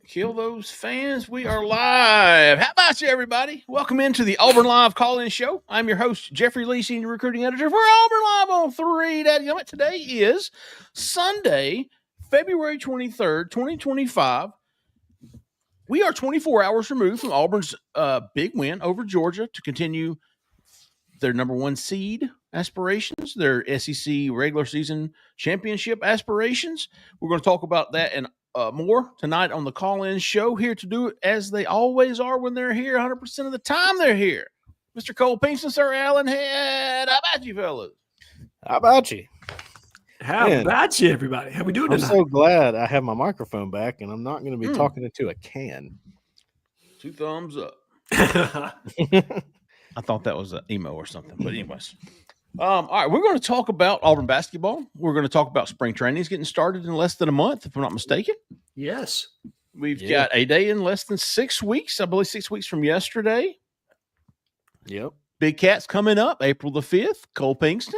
Kill those fans. We are live. How about you, everybody? Welcome into the Auburn Live call-in show. I'm your host, Jeffrey Lee, Senior Recruiting Editor for Auburn Live on 3. You know what? Today is Sunday, February 23rd, 2025. We are 24 hours removed from Auburn's big win over Georgia to continue their number one seed aspirations, their SEC regular season championship aspirations. We're going to talk about that and more tonight on the call-in show. Here to do it as they always are when they're here, 100% of the time they're here. Mr. Cole Pinkston, Sir Alan Head. How about you, fellas? How about you? How about you, everybody? How we doing tonight? I'm so glad I have my microphone back, and I'm not going to be talking into a can. 2 thumbs up. I thought that was an emo or something, but anyways. All right, we're going to talk about Auburn basketball. We're going to talk about spring training is getting started in less than a month, if I'm not mistaken. Yes. We've got a day in less than 6 weeks. I believe 6 weeks from yesterday. Yep. Big Cat's coming up April the 5th. Cole Pinkston.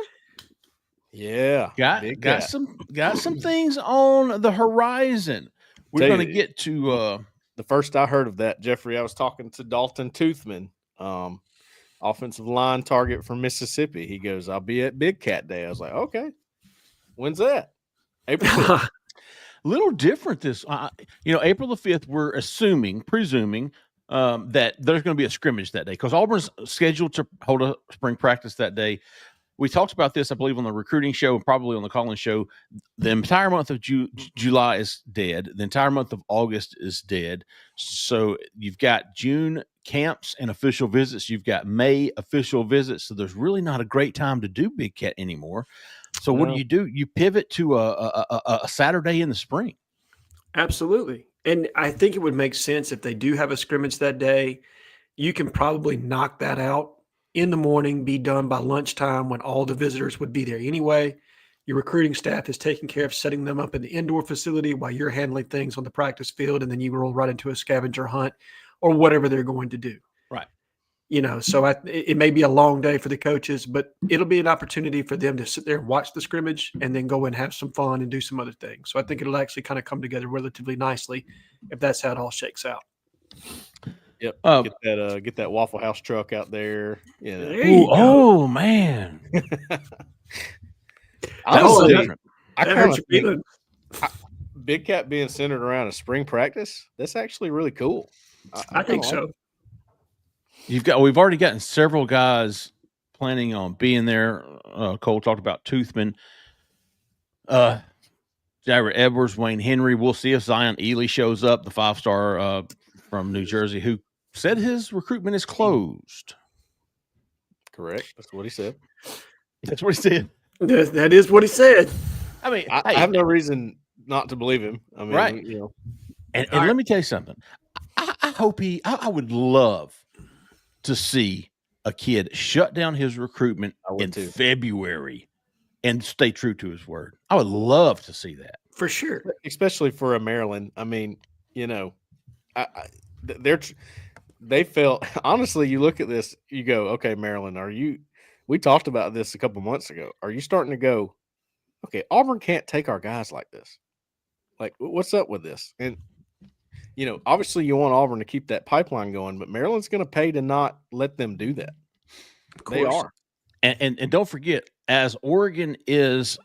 Yeah. Got some things on the horizon. We're going to get to the first I heard of that, Jeffrey, I was talking to Dalton Toothman, offensive line target from Mississippi. He goes, I'll be at Big Cat Day. I was like, okay. When's that? April 5th. Little different this April the 5th, we're presuming that there's going to be a scrimmage that day because Auburn's scheduled to hold a spring practice that day. We talked about this, I believe, on the recruiting show and probably on the call-in show. The entire month of July is dead. The entire month of August is dead. So you've got June camps and official visits. You've got May official visits. So there's really not a great time to do Big Cat anymore. So what do? You pivot to a Saturday in the spring. Absolutely. And I think it would make sense if they do have a scrimmage that day. You can probably knock that out in the morning, be done by lunchtime when all the visitors would be there anyway. Your recruiting staff is taking care of setting them up in the indoor facility while you're handling things on the practice field, and then you roll right into a scavenger hunt or whatever they're going to do. Right. So it may be a long day for the coaches, but it'll be an opportunity for them to sit there and watch the scrimmage and then go and have some fun and do some other things. So I think it'll actually kind of come together relatively nicely if that's how it all shakes out. Yep. Get that Waffle House truck out there. Oh man. Honestly, I kind of think Big Cat being centered around a spring practice, that's actually really cool. I think so. We've already gotten several guys planning on being there. Cole talked about Toothman, Jared Edwards, Wayne Henry. We'll see if Zion Ely shows up, the 5-star from New Jersey, who said his recruitment is closed. Correct. That's what he said. That's what he said. That is what he said. I mean, I have no reason not to believe him. I mean, right. And let me tell you something. I would love to see a kid shut down his recruitment in February and stay true to his word. I would love to see that. For sure. Especially for a Maryland. I mean, they felt, honestly, you look at this, you go, okay, Maryland, we talked about this a couple months ago. Are you starting to go, okay, Auburn can't take our guys like this? Like, what's up with this? And, obviously you want Auburn to keep that pipeline going, but Maryland's going to pay to not let them do that. They are. And don't forget, as Oregon is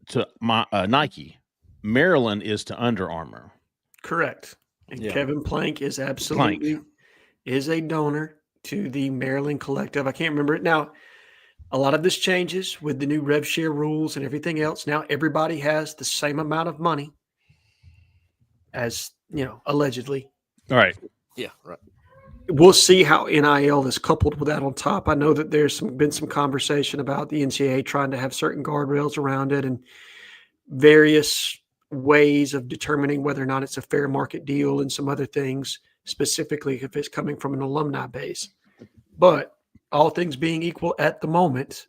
to Nike, Maryland is to Under Armour. Correct. And Kevin Plank is absolutely is a donor to the Maryland Collective. I can't remember it now. A lot of this changes with the new rev share rules and everything else. Now everybody has the same amount of money as, allegedly. All right. Yeah, right. We'll see how NIL is coupled with that on top. I know that there's been some conversation about the NCAA trying to have certain guardrails around it and various ways of determining whether or not it's a fair market deal and some other things, specifically if it's coming from an alumni base. But all things being equal at the moment,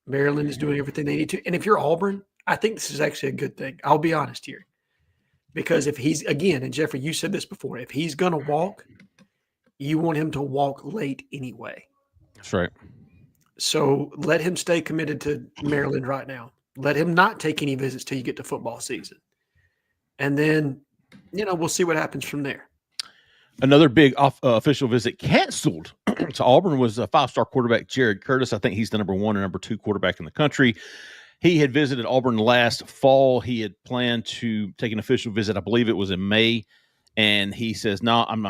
Maryland is doing everything they need to. And if you're Auburn, I think this is actually a good thing. I'll be honest here. Because if he's, again, and Jeffrey, you said this before, if he's going to walk, you want him to walk late anyway. That's right. So let him stay committed to Maryland right now. Let him not take any visits till you get to football season. And then we'll see what happens from there. Another big official visit canceled to Auburn was a 5-star quarterback, Jared Curtis. I think he's the number 1 or number 2 quarterback in the country. He had visited Auburn last fall. He had planned to take an official visit. I believe it was in May. And he says, no, I'm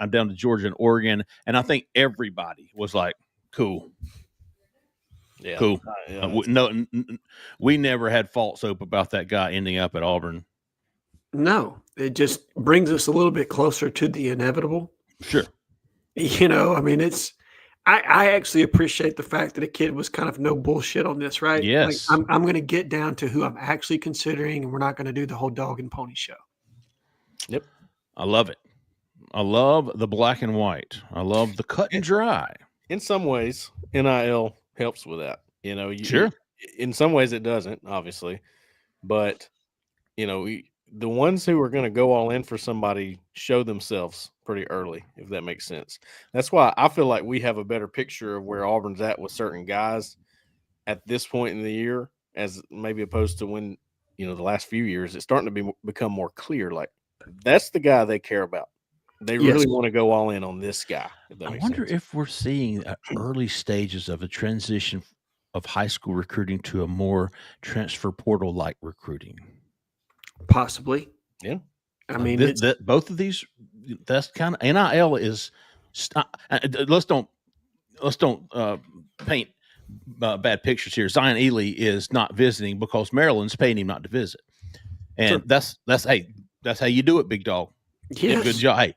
down to Georgia and Oregon. And I think everybody was like, cool. Yeah. Cool. We never had false hope about that guy ending up at Auburn. No, it just brings us a little bit closer to the inevitable. Sure. I mean, I actually appreciate the fact that a kid was kind of no bullshit on this, right? Yes. Like, I'm going to get down to who I'm actually considering, and we're not going to do the whole dog and pony show. Yep. I love it. I love the black and white. I love the cut and dry. In some ways, NIL helps with that. Sure. In some ways, it doesn't, obviously. But, the ones who are going to go all in for somebody show themselves pretty early, if that makes sense. That's why I feel like we have a better picture of where Auburn's at with certain guys at this point in the year, as maybe opposed to when, the last few years, it's starting to become more clear. Like, that's the guy they care about. They really want to go all in on this guy. I wonder if we're seeing early stages of a transition of high school recruiting to a more transfer portal-like recruiting. Possibly. Yeah. I mean, both of these, that's kind of NIL is. Let's don't paint bad pictures here. Zion Ely is not visiting because Maryland's paying him not to visit, and that's how you do it, big dog. Yes. Good job. Hey,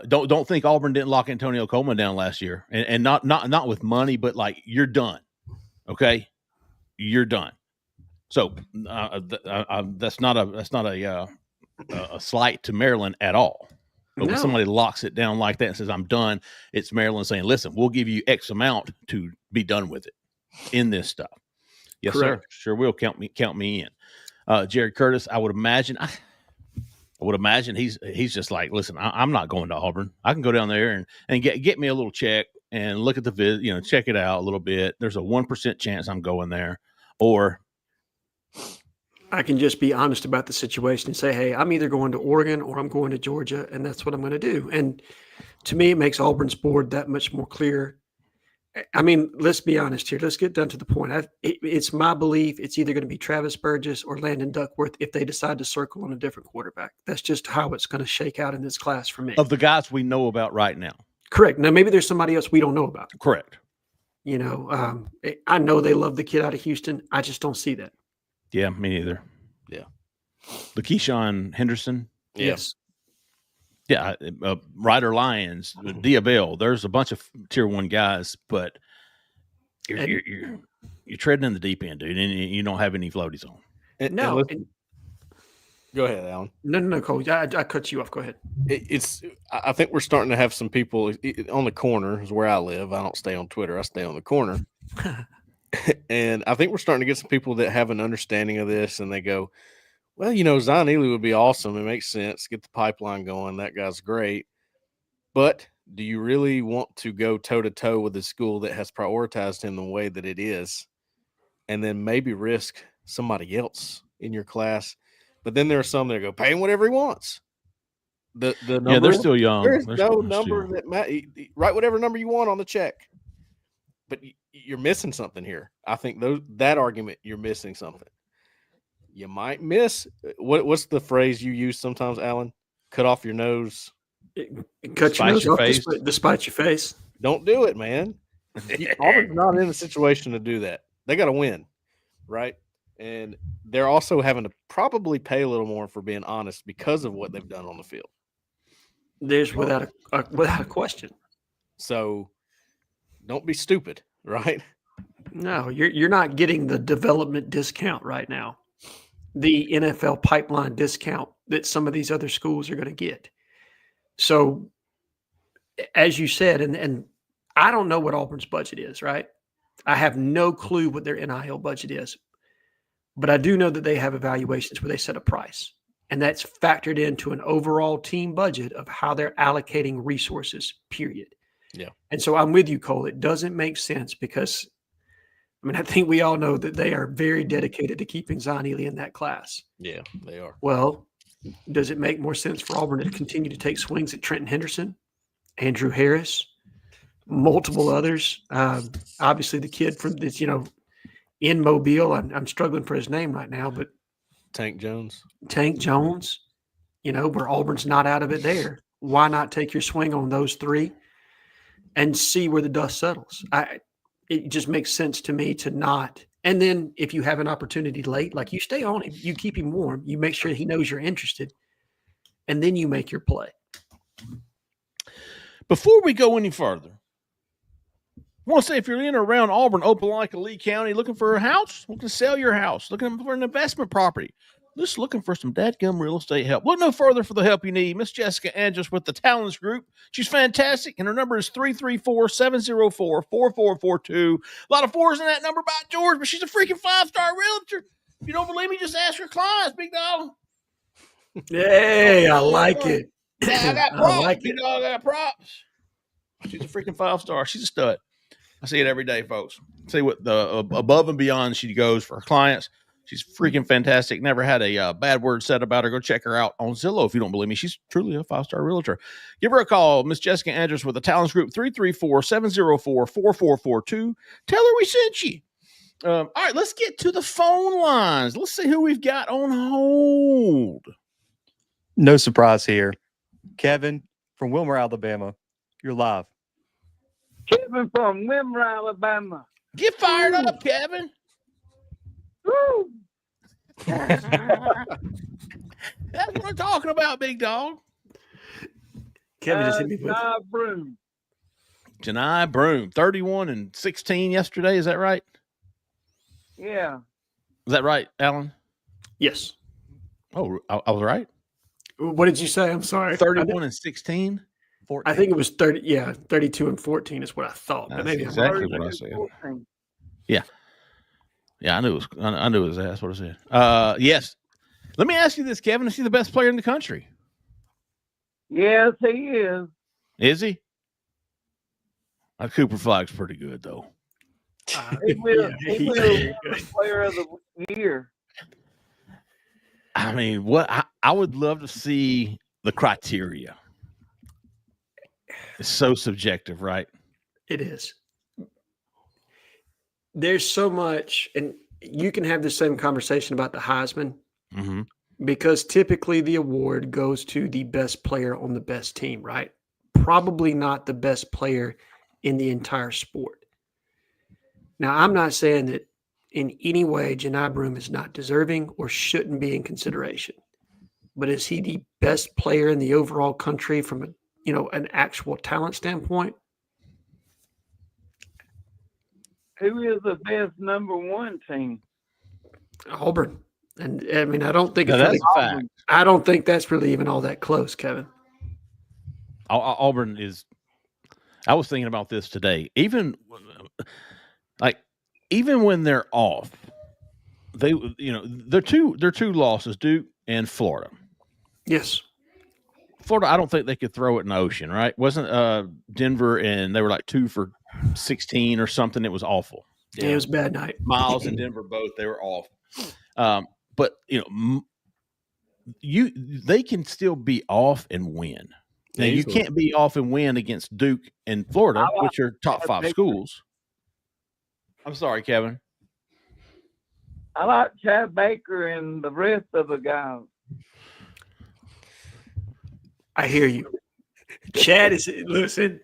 don't think Auburn didn't lock Antonio Coleman down last year, and not with money, but like you're done. Okay, you're done. So that's not a slight to Maryland at all. But when somebody locks it down like that and says, I'm done, it's Maryland saying, listen, we'll give you X amount to be done with it in this stuff. Yes, Correct. sir. Sure will. Count me in. Jared Curtis, I would imagine he's just like, listen, I'm not going to Auburn. I can go down there and get me a little check and look at the visit, check it out a little bit. There's a 1% chance I'm going there. Or I can just be honest about the situation and say, hey, I'm either going to Oregon or I'm going to Georgia, and that's what I'm going to do. And to me, it makes Auburn's board that much more clear. I mean, let's be honest here. Let's get down to the point. It's my belief it's either going to be Travis Burgess or Landon Duckworth if they decide to circle on a different quarterback. That's just how it's going to shake out in this class for me. Of the guys we know about right now. Correct. Now, maybe there's somebody else we don't know about. Correct. I know they love the kid out of Houston. I just don't see that. Yeah, me neither. Yeah. LaKeyshawn Henderson. Yes. Yeah. Ryder Lyons, Diabell. There's a bunch of tier 1 guys, but you're treading in the deep end, dude, and you don't have any floaties on. Go ahead, Alan. No, Cole. I cut you off. Go ahead. I think we're starting to have some people on the corner is where I live. I don't stay on Twitter. I stay on the corner. And I think we're starting to get some people that have an understanding of this, and they go, well, Zion Ely would be awesome. It makes sense. Get the pipeline going. That guy's great. But do you really want to go toe-to-toe with a school that has prioritized him the way that it is, and then maybe risk somebody else in your class? But then there are some that go, pay him whatever he wants. The number, they're still young. There's no number that write whatever number you want on the check. But you're missing something here. I think that argument, you're missing something. You might miss what's the phrase you use sometimes, Alan? Cut off your nose. Cut your nose off despite your face. Don't do it, man. Auburn's not in a situation to do that. They got to win, right? And they're also having to probably pay a little more for being honest because of what they've done on the field. There's without a question. So don't be stupid, right? No, you're not getting the development discount right now. The NFL pipeline discount that some of these other schools are going to get. So, as you said, and I don't know what Auburn's budget is, right? I have no clue what their NIL budget is. But I do know that they have evaluations where they set a price. And that's factored into an overall team budget of how they're allocating resources, period. Yeah. And so I'm with you, Cole. It doesn't make sense because, I think we all know that they are very dedicated to keeping Zion Ely in that class. Yeah, they are. Well, Does it make more sense for Auburn to continue to take swings at Trenton Henderson, Andrew Harris, multiple others? Obviously, the kid from this, in Mobile, I'm struggling for his name right now, but Tank Jones. Where Auburn's not out of it there. Why not take your swing on those three and see where the dust settles? It just makes sense to me to not. And then if you have an opportunity late, like you stay on him, you keep him warm, you make sure he knows you're interested, and then you make your play. Before we go any further, I want to say if you're in or around Auburn, Opelika, Lee County, looking for a house, looking to sell your house, looking for an investment property, just looking for some dadgum real estate help, look no further for the help you need. Miss Jessica Andrews with the Talents Group. She's fantastic, and her number is 334-704-4442. A lot of fours in that number by George, but she's a freaking 5-star realtor. If you don't believe me, just ask her clients, big dog. Hey, I like it. Yeah, I got props, I like big it. dog. I got props. She's a freaking 5-star. She's a stud. I see it every day, folks. See what the above and beyond she goes for her clients. She's freaking fantastic. Never had a bad word said about her. Go check her out on Zillow if you don't believe me. She's truly a 5-star realtor. Give her a call, Miss Jessica Andrews with the Talents Group, 334-704-4442. Tell her we sent you. All right, let's get to the phone lines. Let's see who we've got on hold. No surprise here. Kevin from Wilmer, Alabama. You're live. Kevin from Wilmer, Alabama. Get fired up, Kevin. Woo! That's what I'm talking about, big dog. Kevin just hit me with Broom. Janai Broom, 31-16 yesterday. Is that right? Yeah. Is that right, Alan? yes. Oh, I was right. What did you say? I'm sorry. 31-16. 14. I think it was 30. Yeah, 32-14 is what I thought. But That's maybe exactly I'm wrong. what I said. Yeah, I knew it was. I knew it was. That's what I said. Yes. Let me ask you this, Kevin. Is he the best player in the country? Yes, he is. Is he? Cooper Flag's pretty good, though. He will. Yeah, he he's will very be good. the player of the year. I mean, what I would love to see the criteria. It's so subjective, right? It is. There's so much, and you can have the same conversation about the Heisman Mm-hmm. because typically the award goes to the best player on the best team, right? Probably not the best player in the entire sport. Now, I'm not saying that in any way Janai Broom is not deserving or shouldn't be in consideration, but is he the best player in the overall country from an actual talent standpoint? Who is the best number one team? Auburn. And I mean, I don't think Now, it's that's really, a fact. I don't think that's really even all that close, Kevin. Auburn is. I was thinking about this today. Even when they're off, they're two losses, Duke and Florida. Yes. Florida, I don't think they could throw it in the ocean, right? Wasn't Denver, and they were like 2 for 16 or something. It was awful. Yeah, it was a bad night. Miles and Denver both, they were off. But they can still be off and win. Now, you can't be off and win against Duke and Florida, which are top 5 schools. I'm sorry, Kevin. I like Chad Baker and the rest of the guys. I hear you. Chad listen,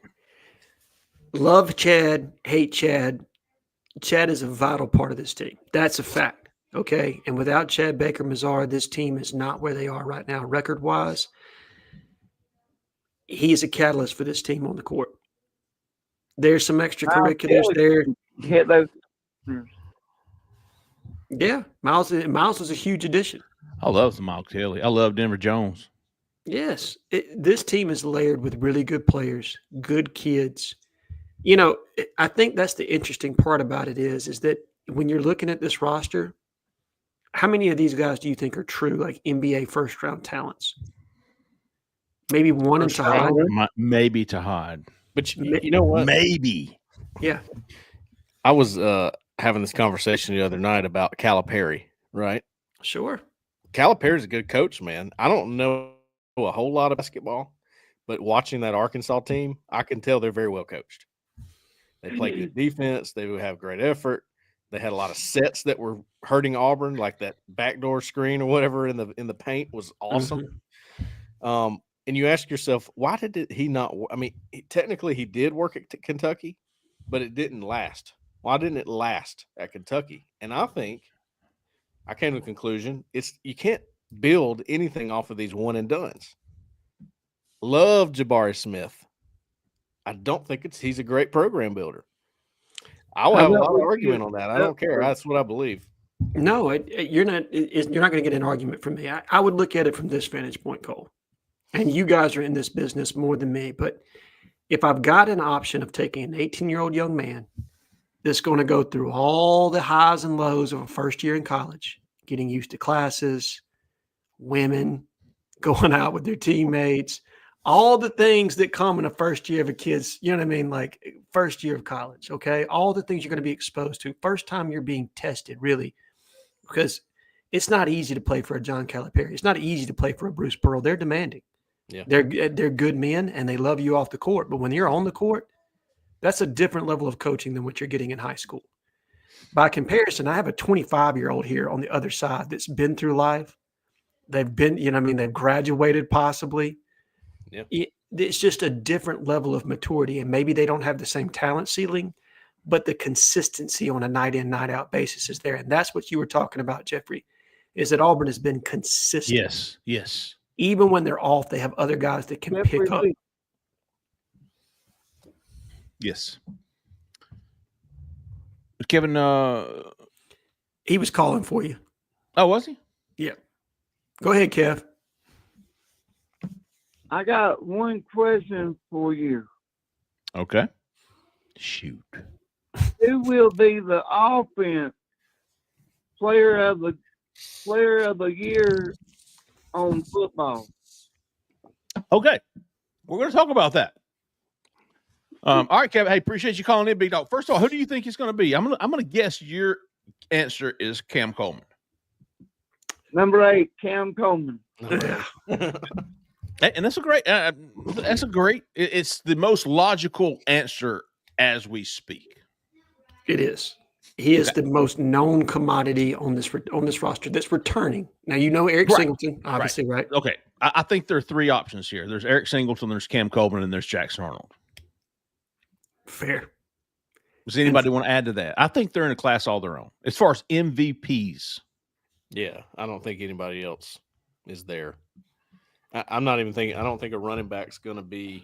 love Chad, hate Chad. Chad is a vital part of this team. That's a fact. Okay. And without Chad Baker Mazara, this team is not where they are right now, record wise. He is a catalyst for this team on the court. There's some extracurriculars there. Hit those. Yeah. Miles was a huge addition. I love Miles Kelly. I love Denver Jones. Yes. This team is layered with really good players, good kids. I think that's the interesting part about it is that when you're looking at this roster, how many of these guys do you think are true, like NBA first-round talents? Maybe one in Tahad. Maybe Tahad. But you know what? Maybe. Yeah. I was having this conversation the other night about Calipari, right? Sure. Calipari's a good coach, man. I don't know a whole lot of basketball, but watching that Arkansas team, I can tell they're very well coached. They play good defense. They have great effort. They had a lot of sets that were hurting Auburn, like that backdoor screen or whatever in the paint was awesome. And you ask yourself, why did he not? I mean, technically he did work at Kentucky, but it didn't last. Why didn't it last at Kentucky? And I think I came to the conclusion you can't build anything off of these one and dones. Love Jabari Smith. I don't think he's a great program builder. I will have a lot of argument on that. I don't care. That's what I believe. No, you're not going to get an argument from me. I would look at it from this vantage point, Cole. And you guys are in this business more than me. But if I've got an option of taking an 18-year-old young man that's going to go through all the highs and lows of a first year in college, getting used to classes, women, going out with their teammates, all the things that come in a first year of a kid's, you know what I mean? Like first year of college, okay? All the things you're going to be exposed to. First time you're being tested, really, because it's not easy to play for a John Calipari. It's not easy to play for a Bruce Pearl. They're demanding. Yeah. They're good men, and they love you off the court. But when you're on the court, that's a different level of coaching than what you're getting in high school. By comparison, I have a 25-year-old here on the other side that's been through life. They've been, you know what I mean? They've graduated possibly. Yep. It's just a different level of maturity, and maybe they don't have the same talent ceiling, but the consistency on a night in, night out basis is there. And that's what you were talking about, Jeffrey, is that Auburn has been consistent. Yes. Even when they're off, they have other guys that can pick up. Yes. Kevin, he was calling for you. Oh, was he? Yeah. Go ahead, Kev. I got one question for you. Okay. Shoot. Who will be the offense player of the year on football? Okay. We're going to talk about that. All right, Kevin. Hey, appreciate you calling in, Big Dog. First of all, who do you think it's going to be? I'm going to guess your answer is Cam Coleman. Number 8, Cam Coleman. And that's a great. It's the most logical answer as we speak. It is. He is the most known commodity on this roster that's returning. Now, you know Eric Singleton, obviously, right? Okay. I think there are 3 options here. There's Eric Singleton, there's Cam Coleman, and there's Jackson Arnold. Fair. Does anybody want to add to that? I think they're in a class all their own. As far as MVPs. Yeah, I don't think anybody else is there. I'm not even thinking. I don't think a running back's going to be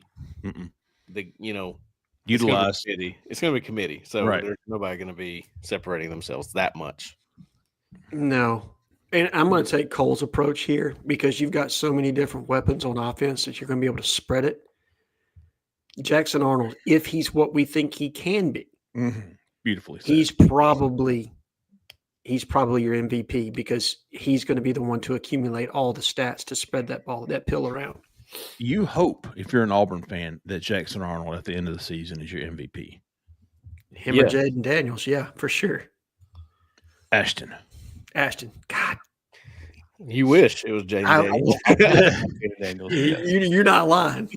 utilized. It's going to be committee. So there's nobody going to be separating themselves that much. No. And I'm going to take Cole's approach here because you've got so many different weapons on offense that you're going to be able to spread it. Jackson Arnold, if he's what we think he can be, beautifully said. He's probably your MVP because he's going to be the one to accumulate all the stats to spread that pill around. You hope, if you're an Auburn fan, that Jackson Arnold at the end of the season is your MVP. Him or Jaden Daniels, yeah, for sure. Ashton. God. You wish it was Jaden Daniels. You're not lying.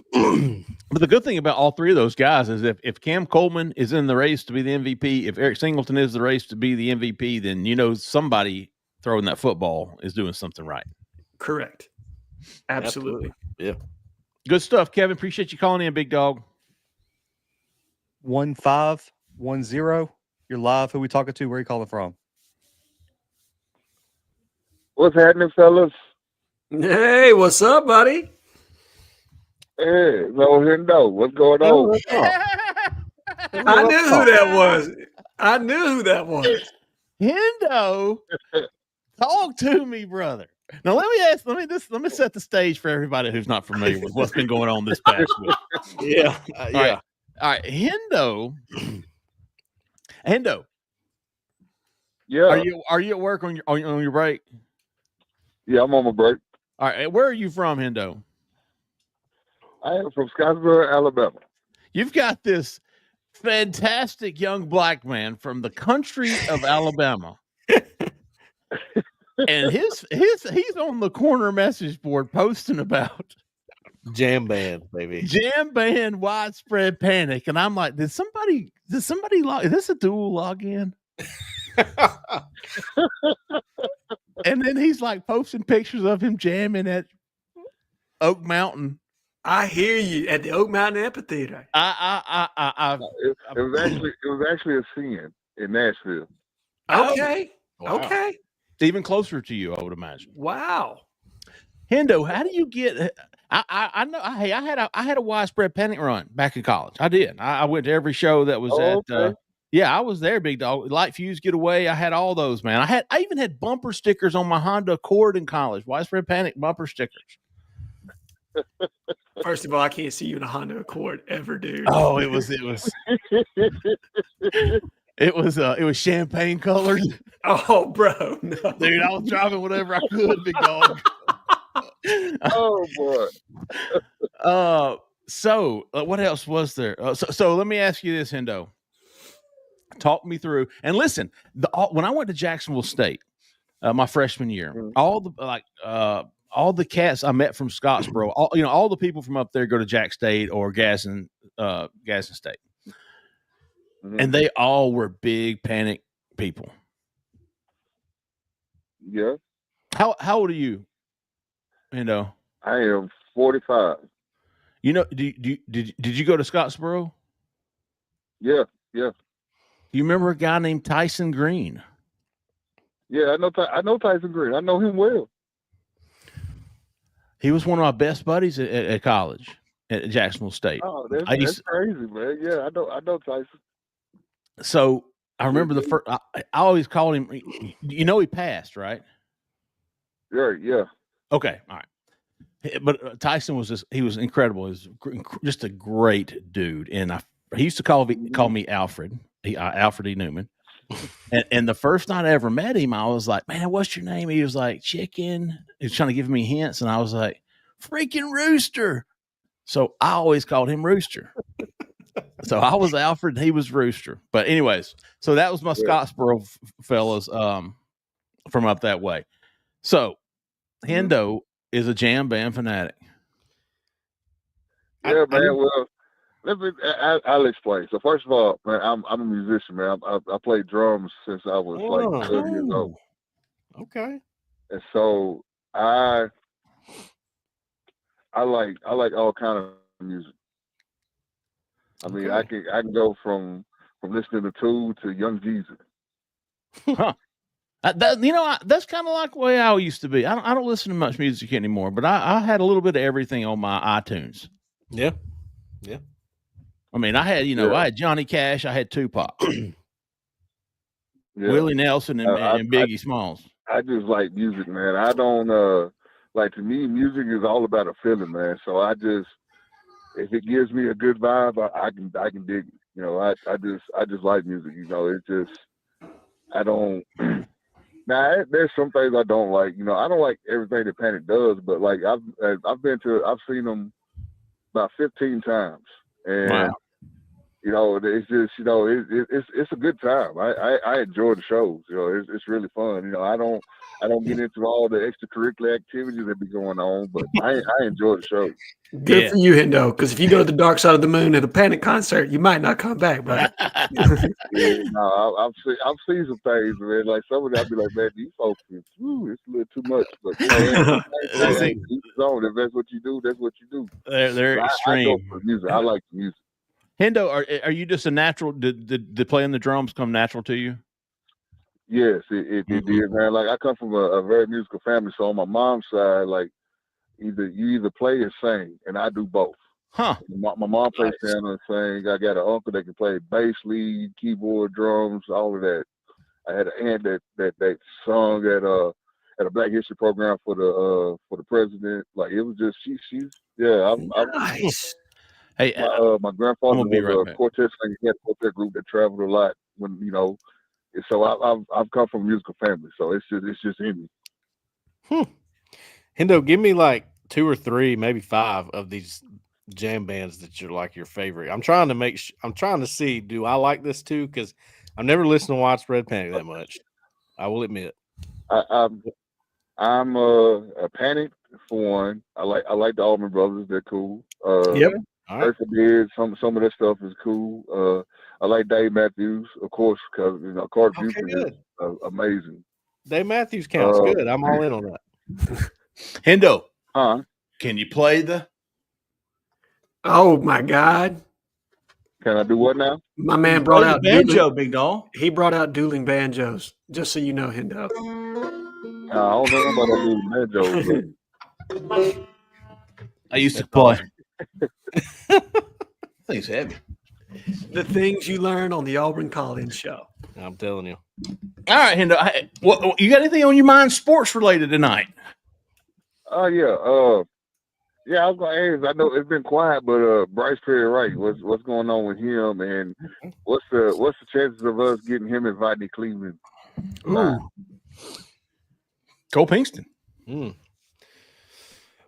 But the good thing about all 3 of those guys is if Cam Coleman is in the race to be the MVP, if Eric Singleton is the race to be the MVP, then somebody throwing that football is doing something right. Correct. Absolutely. Yeah. Good stuff, Kevin. Appreciate you calling in, Big Dog. 1510. You're live. Who we talking to? Where are you calling from? What's happening, fellas? Hey, what's up, buddy? Hey, no Hendo. What's going on? I knew who that was. Hendo, talk to me, brother. Now let me set the stage for everybody who's not familiar with what's been going on this past week. Yeah. All right. Hendo. Yeah. Are you at work on your break? Yeah, I'm on my break. All right. Where are you from, Hendo? I am from Scottsboro, Alabama. You've got this fantastic young black man from the country of Alabama and he's on the corner message board posting about Jam band, baby. jam band widespread panic, and I'm like, did somebody log? Is this a dual login? And then he's like posting pictures of him jamming at Oak Mountain. I hear you at the Oak Mountain Amphitheater. It was actually a sin in Nashville. Okay. Wow. Okay. Even closer to you, I would imagine. Wow. Hendo, how do you get? I know. Hey, I had a widespread panic run back in college. I did. I went to every show that was Okay. yeah, I was there, big dog. Light Fuse Getaway. I had all those, man. I even had bumper stickers on my Honda Accord in college. Widespread panic bumper stickers. First of all, I can't see you in a Honda Accord ever, dude. Oh, it was champagne colored. Oh, bro, no. Dude, I was driving whatever I could, big dog. Oh boy. So what else was there? So let me ask you this, Hendo. Talk me through. And listen, when I went to Jacksonville State, my freshman year, all the cats I met from Scottsboro, all the people from up there go to Jack State or Gaston State, and they all were big panic people. Yeah. How old are you? Hendo? I am 45. Did you go to Scottsboro? Yeah. You remember a guy named Tyson Green? Yeah, I know Tyson Green. I know him well. He was one of my best buddies at college at Jacksonville State. Oh, that's crazy, man. Yeah, I know Tyson. So I remember the first. I always called him. He passed, right? Yeah. Okay, all right. But Tyson was he was incredible. He was just a great dude, and he used to call me Alfred. Alfred E. Newman. And the first night I ever met him, I was like, man, what's your name? He was like, Chicken. He was trying to give me hints. And I was like, freaking Rooster. So I always called him Rooster. So I was Alfred. He was Rooster. But anyways, so that was my Scottsboro fellas from up that way. So Hendo is a jam band fanatic. Yeah, man. Well, I'll explain. So first of all, man, I'm a musician, man. I played drums since I was like 12 years old. Okay. And so I like all kind of music. I mean, I can go from listening to Tool to Young Jesus. Huh. That's kind of like the way I used to be. I don't listen to much music anymore, but I had a little bit of everything on my iTunes. Yeah. I mean, I had Johnny Cash, I had Tupac, Willie Nelson, and Biggie Smalls. I just like music, man. I don't to me, music is all about a feeling, man. So if it gives me a good vibe, I can dig it. I just like music. It's just I don't. Now there's some things I don't like. I don't like everything that Panic does, but like I've seen them about 15 times, and wow. It's just it's a good time. I enjoy the shows. It's really fun. I don't get into all the extracurricular activities that be going on, but I enjoy the shows. Good for you, Hendo. Because if you go to the Dark Side of the Moon at a Panic concert, you might not come back, bro. No, I've seen some things, man. Like some of that, I'll be like, man, these folks, it's a little too much. But if that's what you do, that's what you do. They're extreme. I go for music. I like the music. Hendo, are you just a natural? Did playing the drums come natural to you? Yes, it did, man. Like I come from a very musical family, so on my mom's side, like you either play or sing, and I do both. Huh. My mom plays piano and sing. I got an uncle that can play bass, lead, keyboard, drums, all of that. I had an aunt that sung at a Black History program for the president. Like it was just she's Nice. Hey, my grandfather was right a quartet singer. He had a quartet group that traveled a lot. When so I've come from a musical family, so it's just in me. Hendo, give me like 2 or 3, maybe 5 of these jam bands that you're like your favorite. I'm trying to see, do I like this too? Because I've never listened to Widespread Panic that much. I will admit. I I'm a Panic for one. I like the Auburn brothers. They're cool. Yep. All right. Eartha did some of their stuff is cool. I like Dave Matthews, of course, because Carter Okay, Buford good. is amazing. Dave Matthews counts. Uh, Good. I'm all in on that. Hendo, Huh? can you play the? Oh my God. Can I do what now? My man Play brought the out banjo, big dog. He brought out dueling banjos, just so you know, Hendo. I don't know about that dude banjo, I used to That's play. awesome. Thing's heavy. The things you learn on the Auburn Call-In Show. I'm telling you. All right, Hendo. What you got anything on your mind sports related tonight? but yeah. I was gonna ask. I know it's been quiet, but Bryce Perry Wright, what's going on with him, and what's the chances of us getting him and Rodney Cleveland? Ooh. Cole Pinkston.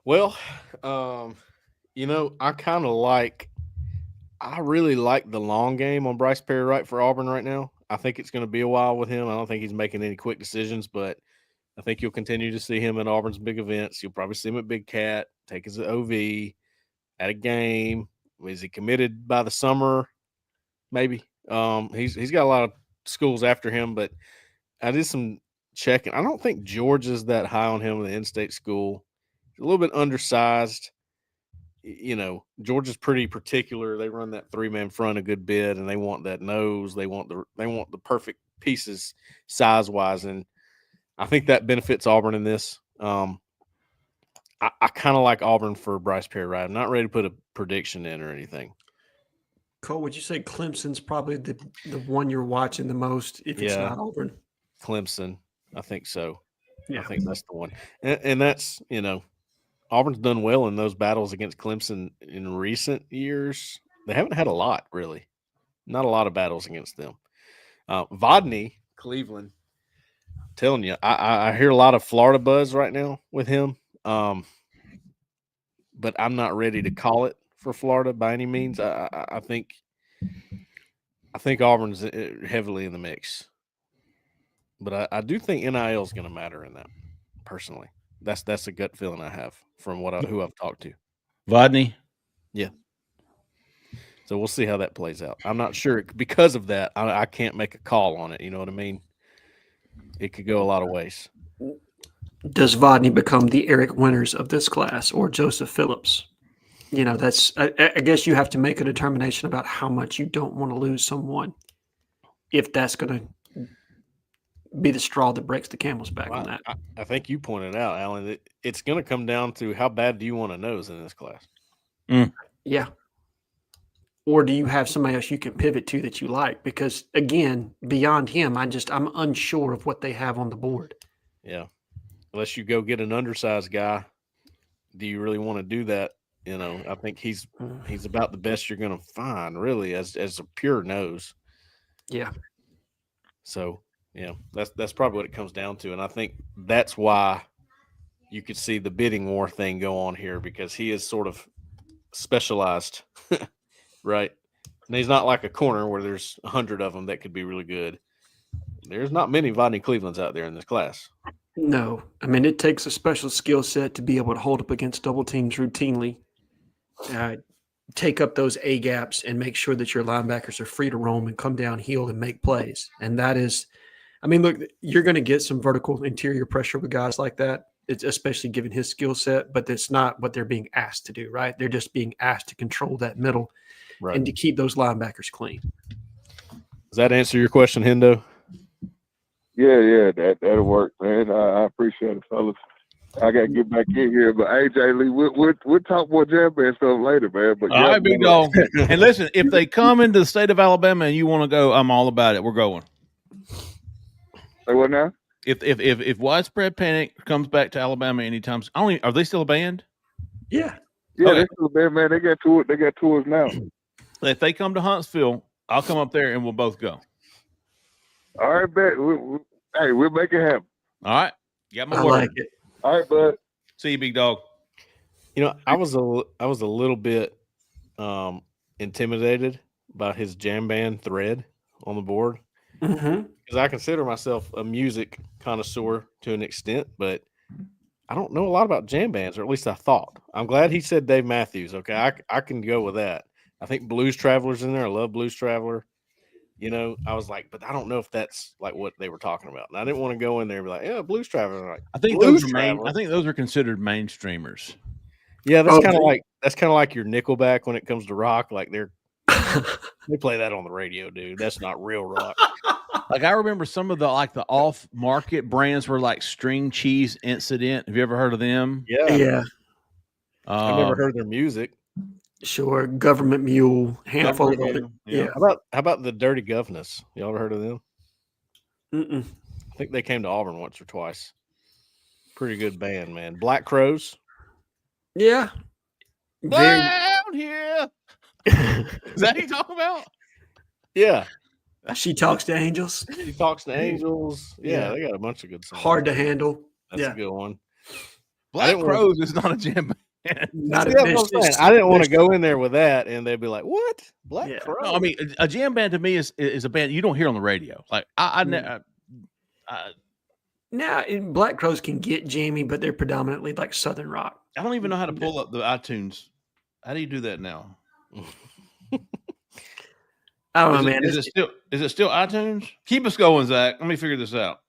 Well, I really like the long game on Bryce Perry Wright for Auburn right now. I think it's going to be a while with him. I don't think he's making any quick decisions, but I think you'll continue to see him at Auburn's big events. You'll probably see him at Big Cat, take his OV, at a game. Is he committed by the summer? Maybe. He's got a lot of schools after him, but I did some checking. I don't think Georgia's that high on him in the in-state school. He's a little bit undersized. Georgia's pretty particular. They run that 3-man front a good bit, and they want that nose. They want the perfect pieces size-wise, and I think that benefits Auburn in this. I kind of like Auburn for Bryce Perry Wright. I'm not ready to put a prediction in or anything. Cole, would you say Clemson's probably the one you're watching the most if it's not Auburn? Clemson, I think so. Yeah. I think that's the one. And that's, Auburn's done well in those battles against Clemson in recent years. They haven't had a lot, really. Not a lot of battles against them. Vodney, Cleveland, I'm telling you, I hear a lot of Florida buzz right now with him. But I'm not ready to call it for Florida by any means. I think Auburn's heavily in the mix. But I do think NIL is going to matter in that, personally. That's a gut feeling I have from who I've talked to. Vodney. Yeah. So we'll see how that plays out. I'm not sure because of that. I can't make a call on it. You know what I mean? It could go a lot of ways. Does Vodney become the Eric Winters of this class or Joseph Phillips? That's I guess you have to make a determination about how much you don't want to lose someone if that's going to be the straw that breaks the camel's back on that. I think you pointed out, Alan, it's going to come down to how bad do you want to nose in this class? Yeah. Or do you have somebody else you can pivot to that you like? Because, again, beyond him, I'm unsure of what they have on the board. Yeah. Unless you go get an undersized guy, do you really want to do that? I think he's about the best you're going to find, really, as a pure nose. Yeah. So, that's probably what it comes down to. And I think that's why you could see the bidding war thing go on here, because he is sort of specialized, right? And he's not like a corner where there's 100 of them that could be really good. There's not many Vodney Clevelands out there in this class. No. I mean, it takes a special skill set to be able to hold up against double teams routinely, take up those A gaps, and make sure that your linebackers are free to roam and come downhill and make plays. And that is, look, you're going to get some vertical interior pressure with guys like that. It's especially given his skill set, but that's not what they're being asked to do, right? They're just being asked to control that middle and to keep those linebackers clean. Does that answer your question, Hendo? Yeah, that'll work, man. I appreciate it, fellas. I gotta get back in here, but AJ Lee, we'll talk more jam band stuff later, man. But All right, big dog. And listen, if they come into the state of Alabama and you want to go, I'm all about it. We're going. Say what now? If Widespread Panic comes back to Alabama anytime, are they still a band? Yeah. Yeah, Okay. they still there, man. They got tours. They got tours now. If they come to Huntsville, I'll come up there and we'll both go. All right, bet. Hey, we'll make it happen. All right, got my I word. like it. All right, bud. See you, big dog. I was a little bit intimidated by his jam band thread on the board, Mm-hmm. because I consider myself a music connoisseur to an extent, but I don't know a lot about jam bands, or at least I thought. I'm glad he said Dave Matthews. Okay, I can go with that. I think Blues Traveler's in there. I love Blues Traveler. You know, I was like, but I don't know if that's like what they were talking about. And I didn't want to go in there and be like, yeah, Blues Traveler. Like, I think Blues those are main. Traveler? I think those are considered mainstreamers. Yeah, that's Oh, kind of gee. like your Nickelback when it comes to rock. Like they play that on the radio, dude. That's not real rock. Like I remember some of the off market brands were like String Cheese Incident. Have you ever heard of them? Yeah, Yeah, I've never heard their music. sure. Government Mule, handful of Government other. Mule, yeah. How about the Dirty Governess? Y'all ever heard of them? Mm-mm. I think they came to Auburn once or twice. Pretty good band, man. Black Crows. Yeah. Very. Down here. Is that who you talking about? Yeah, She talks to angels. he talks to angels. Yeah, Yeah. they got a bunch of good songs. Hard to handle. That's yeah. a good one. Black didn't wanna- Crows is not a jam band. Not See, a that's what I'm bitch. saying. I didn't want to go in there with that, and they'd be like, "What? Black Yeah. Crows?" No, I mean a jam band to me is a band you don't hear on the radio. Like I Now, Black Crows can get jammy, but they're predominantly like Southern rock. I don't even know how to pull up the iTunes. How do you do that now? I don't know, man. Is it still iTunes? Keep us going, Zach. Let me figure this out.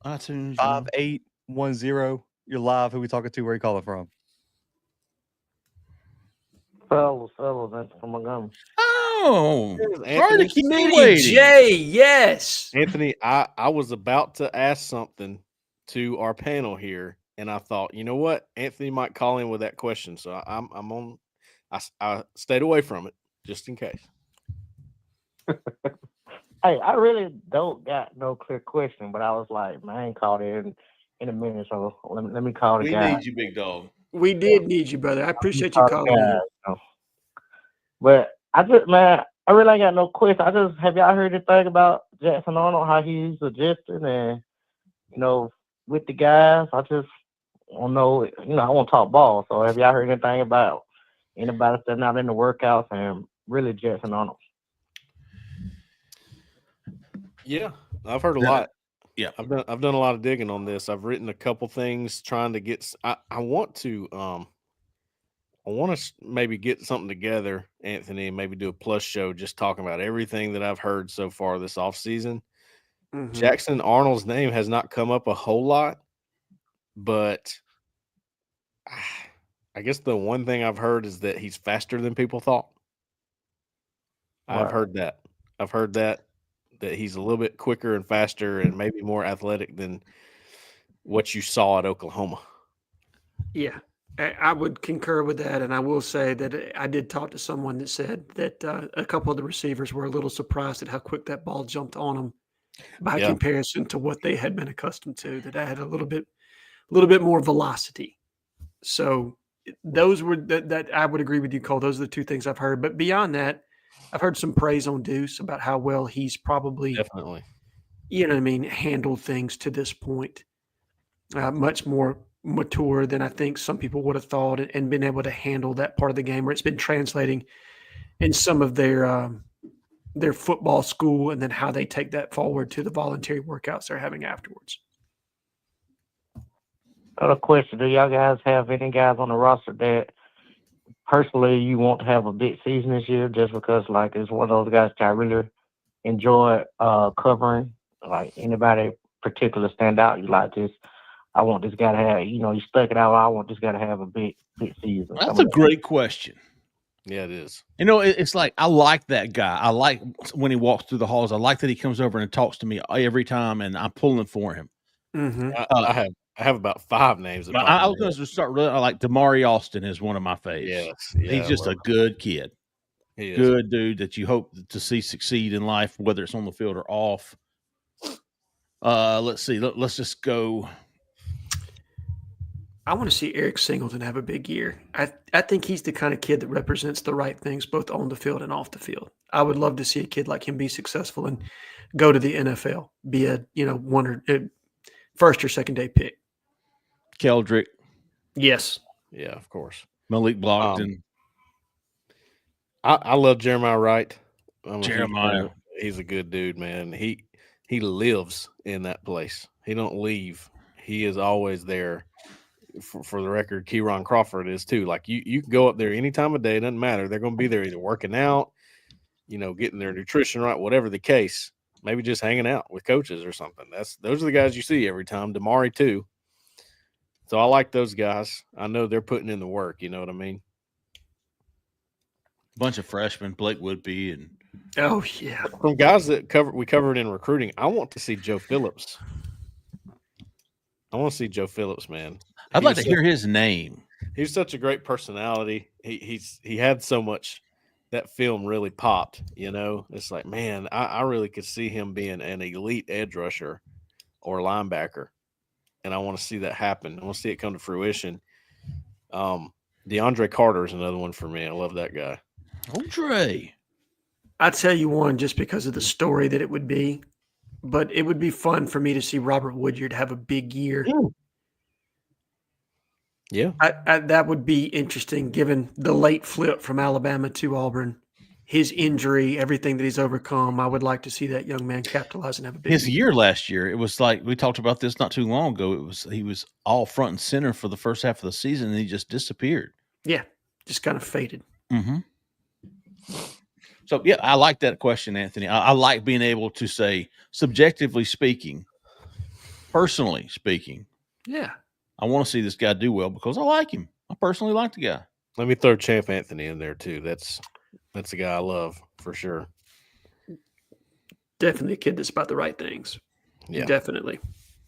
iTunes 5810. You're live. Who we talking to? Where you calling from? Fellas, that's from Montgomery. Oh, There's sorry to Anthony. keep you Smitty waiting. J, yes. Anthony, I was about to ask something to our panel here, and I thought, you know what, Anthony might call in with that question, so I'm on. I stayed away from it just in case. Hey, I really don't got no clear question, but I was like, man, I ain't called in a minute, so let me call the We guy. need you, big dog. We did need you, brother. I appreciate you calling in. But I really ain't got no question. Have y'all heard anything about Jackson Arnold, how he's adjusting and, with the guys? I just don't know, I want to talk ball. So have y'all heard anything about anybody stepping out in the workouts and really Jackson Arnold? Yeah, I've heard a lot. Yeah. I've done a lot of digging on this. I've written a couple things trying to get. I want to maybe get something together, Anthony, and maybe do a plus show just talking about everything that I've heard so far this offseason. Mhm. Jackson Arnold's name has not come up a whole lot, but I guess the one thing I've heard is that he's faster than people thought. I've Right. heard that. I've heard that he's a little bit quicker and faster and maybe more athletic than what you saw at Oklahoma. Yeah, I would concur with that. And I will say that I did talk to someone that said that a couple of the receivers were a little surprised at how quick that ball jumped on them by Yeah. comparison to what they had been accustomed to, that I had a little bit more velocity. So those were that I would agree with you, Cole. Those are the two things I've heard. But beyond that, I've heard some praise on Deuce about how well he's probably, Definitely. handled things to this point. Much more mature than I think some people would have thought, and been able to handle that part of the game where it's been translating in some of their football school, and then how they take that forward to the voluntary workouts they're having afterwards. Got a question. Do y'all guys have any guys on the roster that personally you want to have a big season this year just because, like, it's one of those guys that I really enjoy covering? Like, anybody particular stand out? You like this? I want this guy to have, you stuck it out. I want this guy to have a big season. That's a great question. Yeah, it is. It's like I like that guy. I like when he walks through the halls. I like that he comes over and talks to me every time, and I'm pulling for him. Mm-hmm. I have about 5 names. that But pop I in was my going to start really. I like Damari Austin is one of my faves. Yes, He's just a good kid, he is. good dude that you hope to see succeed in life, whether it's on the field or off. Let's see. Let's just go. I want to see Eric Singleton have a big year. I think he's the kind of kid that represents the right things both on the field and off the field. I would love to see a kid like him be successful and go to the NFL, be a first or second day pick. Keldrick, Yes. Yeah, of course. Malik Blockton. I love Jeremiah Wright. I'm a huge Jeremiah. fan. He's a good dude, man. he lives in that place. He don't leave. He is always there. For the record, Keyron Crawford is too. Like you can go up there any time of day. It doesn't matter. They're going to be there either working out, getting their nutrition right, whatever the case. Maybe just hanging out with coaches or something. Those are the guys you see every time. Damari too. So I like those guys. I know they're putting in the work. You know what I mean? Bunch of freshmen, Blake Woodby, and Oh yeah, from guys that we covered in recruiting. I want to see Joe Phillips. I want to see Joe Phillips, man. I'd like to hear his name. He's such a great personality. He had so much. That film really popped. It's like, man, I really could see him being an elite edge rusher or linebacker, and I want to see that happen. I want to see it come to fruition. DeAndre Carter is another one for me. I love that guy. Andre. I'd tell you one just because of the story that it would be, but it would be fun for me to see Robert Woodyard have a big year. Yeah. That would be interesting given the late flip from Alabama to Auburn, his injury, everything that he's overcome. I would like to see that young man capitalize and have a big year last year. It was like we talked about this not too long ago. He was all front and center for the first half of the season, and he just disappeared. Yeah, just kind of faded. Mm-hmm. So, yeah, I like that question, Anthony. I like being able to say, subjectively speaking, personally speaking, yeah, I want to see this guy do well because I like him. I personally like the guy. Let me throw Champ Anthony in there too. That's a guy I love for sure. Definitely a kid that's about the right things. Yeah, definitely.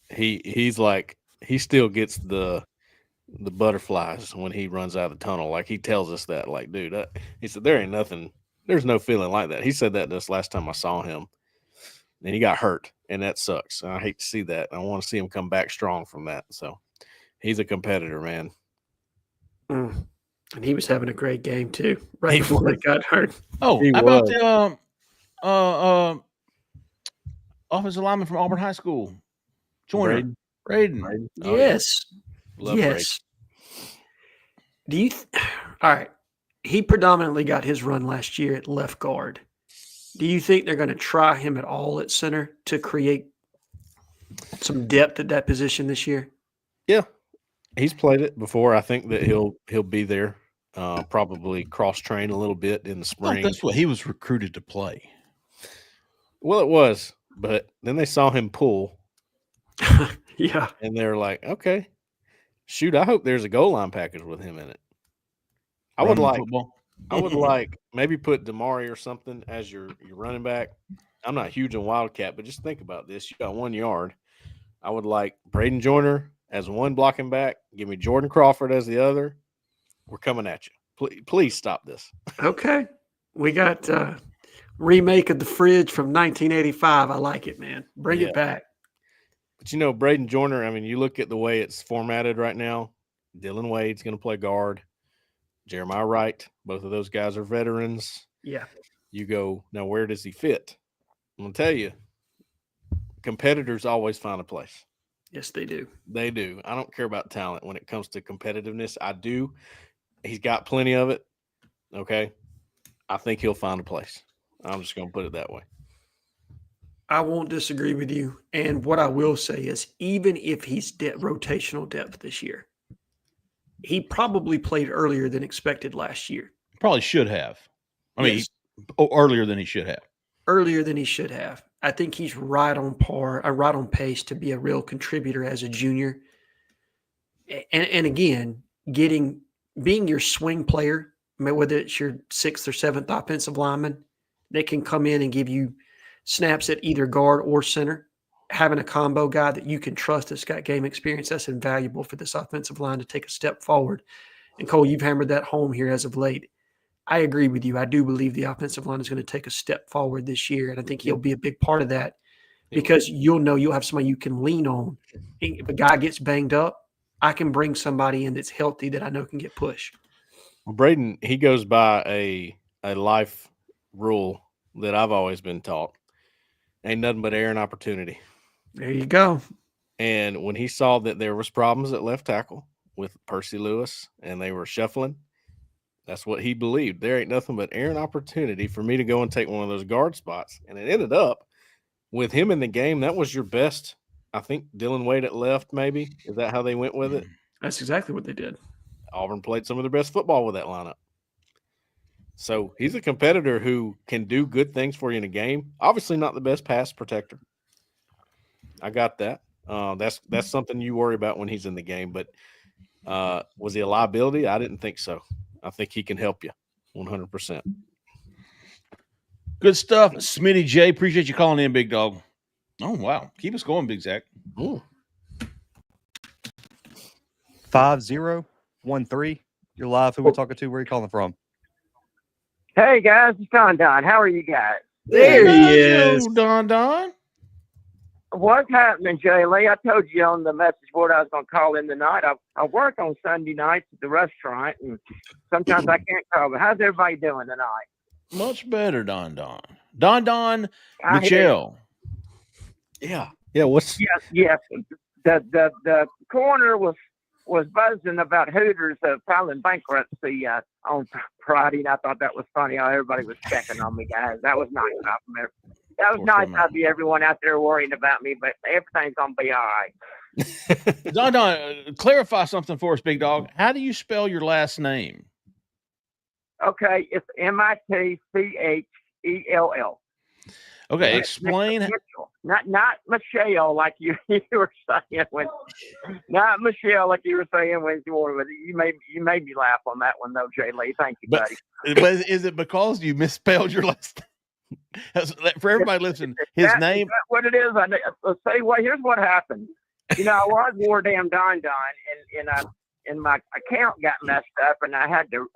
He's like he still gets the butterflies when he runs out of the tunnel. Like he tells us that. Like, dude, he said there ain't nothing. There's no feeling like that. He said that this last time I saw him, and he got hurt, and that sucks. I hate to see that. I want to see him come back strong from that. So he's a competitor, man. And he was having a great game too, right before he got hurt. Oh, how about the offensive lineman from Auburn High School, Joyner, Braden. Oh, yes, yeah. yes. Do you? All right. He predominantly got his run last year at left guard. Do you think they're going to try him at all at center to create some depth at that position this year? Yeah, he's played it before. I think that he'll be there. Probably cross train a little bit in the spring. That's what he was recruited to play. Well, it was, but then they saw him pull. Yeah, and they're like, okay, shoot, I hope there's a goal line package with him in it. I would like maybe put Damari or something as your running back. I'm not huge on Wildcat, but just think about this. You got 1 yard. I would like Braden Joyner as one blocking back. Give me Jordan Crawford as the other. We're coming at you. Please stop this. Okay. We got remake of the fridge from 1985. I like it, man. Bring it back. But, Braden Joyner, I mean, you look at the way it's formatted right now. Dylan Wade's going to play guard. Jeremiah Wright, both of those guys are veterans. Yeah. You go, now where does he fit? I'm going to tell you, competitors always find a place. Yes, they do. They do. I don't care about talent when it comes to competitiveness. I do. He's got plenty of it. Okay. I think he'll find a place. I'm just going to put it that way. I won't disagree with you. And what I will say is, even if he's rotational depth this year, he probably played earlier than expected last year. Probably should have. Earlier than he should have. Earlier than he should have. I think he's right on par, right on pace to be a real contributor as a junior. And again, being your swing player, whether it's your 6th or 7th offensive lineman, that can come in and give you snaps at either guard or center. Having a combo guy that you can trust that's got game experience, that's invaluable for this offensive line to take a step forward. And Cole, you've hammered that home here as of late. I agree with you. I do believe the offensive line is going to take a step forward this year, and I think he'll be a big part of that because you'll have somebody you can lean on. If a guy gets banged up, I can bring somebody in that's healthy that I know can get pushed. Well, Braden, he goes by a life rule that I've always been taught. Ain't nothing but air and opportunity. There you go. And when he saw that there was problems at left tackle with Percy Lewis and they were shuffling, that's what he believed. There ain't nothing but air and opportunity for me to go and take one of those guard spots. And it ended up with him in the game, that was your best. I think Dylan Wade at left, maybe. Is that how they went with it? That's exactly what they did. Auburn played some of their best football with that lineup. So he's a competitor who can do good things for you in a game. Obviously not the best pass protector. I got that. That's something you worry about when he's in the game. But was he a liability? I didn't think so. I think he can help you 100%. Good stuff. Smitty J, appreciate you calling in, big dog. Oh, wow. Keep us going, Big Zach. Ooh. 5013. You're live. Who we're talking to? Where are you calling from? Hey guys, it's Don. How are you guys? There he is. Don. What's happening, Jay Lee? I told you on the message board I was going to call in tonight. I work on Sunday nights at the restaurant, and sometimes I can't call. But how's everybody doing tonight? Much better, Don. Don I hear Michelle. Yeah. Yeah. What's Yes. The coroner was buzzing about Hooters filing bankruptcy on Friday, and I thought that was funny how everybody was checking on me, guys. That was nice. That was nice of you, everyone out there worrying about me, but everything's going to be all right. Don, clarify something for us, big dog. How do you spell your last name? Okay, it's Mitchell. Okay, explain. Not Michelle like you were saying when. Not Michelle like you were saying when you were. You made me laugh on that one though, Jay Lee. Thank you, buddy. But is it because you misspelled your last name? For everybody listening, his name. Is that what it is? Let's say, well, here's what happened. I was more damn Don, and my account got messed up, and I had to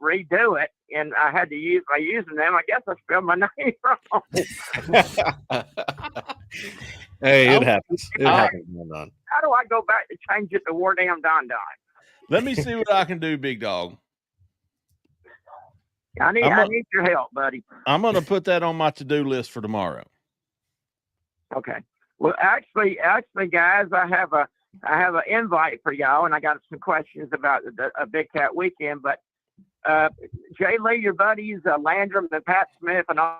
redo it, and I had to use my username. I guess I spelled my name wrong. Hey, it happens. It happens. How do I go back to change it to War Damn Don? Let me see what I can do, big dog. I need your help, buddy. I'm going to put that on my to-do list for tomorrow. Okay. Well, actually, guys, I have an invite for y'all, and I got some questions about a Big Cat weekend. But Jay Lee, your buddies Landrum and Pat Smith and all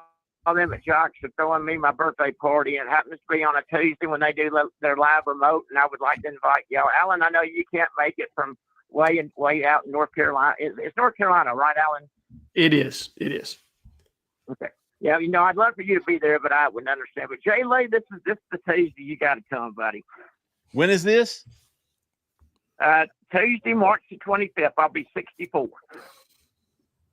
them at Jocks are throwing me my birthday party, and it happens to be on a Tuesday when they do their live remote, and I would like to invite y'all. Alan, I know you can't make it from way out in North Carolina. It's North Carolina, right, Alan? It is. Okay. Yeah, I'd love for you to be there, but I wouldn't understand. But Jay Lee, this is the Tuesday. You got to come, buddy. When is this? Tuesday, March the 25th. I'll be 64.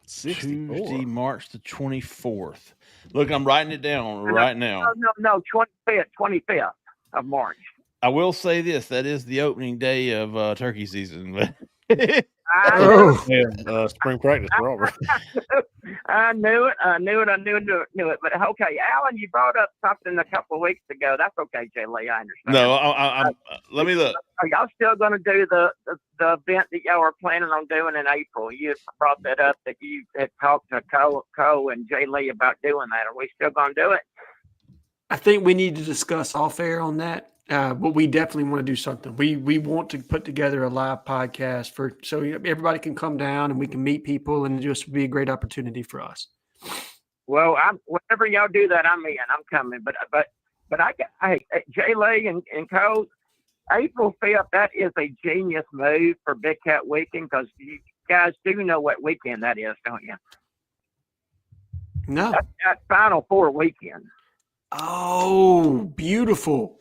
Tuesday, March the 24th. Look, I'm writing it down right now. No, 25th of March. I will say this. That is the opening day of turkey season. Spring practice for Auburn. I knew it. But okay, Alan, you brought up something a couple of weeks ago. That's okay, Jay Lee. I understand. No, let me look. Are y'all still going to do the event that y'all were planning on doing in April? You brought that up that you had talked to Co and Jay Lee about doing that. Are we still going to do it? I think we need to discuss off air on that. But we definitely want to do something. We want to put together a live podcast so everybody can come down and we can meet people, and it just be a great opportunity for us. Well, whenever y'all do that, I'm in. I'm coming. But Jay Lee and Co. April 5th. That is a genius move for Big Cat Weekend, because you guys do know what weekend that is, don't you? No. That's Final Four weekend. Oh, beautiful.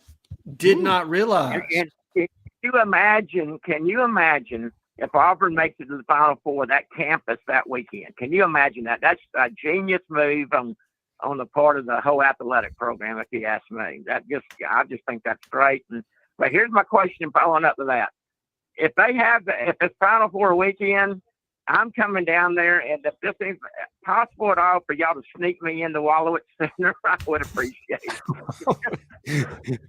Did not realize. And can you imagine if Auburn makes it to the Final Four, that campus that weekend? Can you imagine that? That's a genius move on the part of the whole athletic program, if you ask me. I just think that's great. But here's my question following up to that. If it's Final Four weekend, I'm coming down there, and if this is possible at all for y'all to sneak me in the Wallowitz Center, I would appreciate it.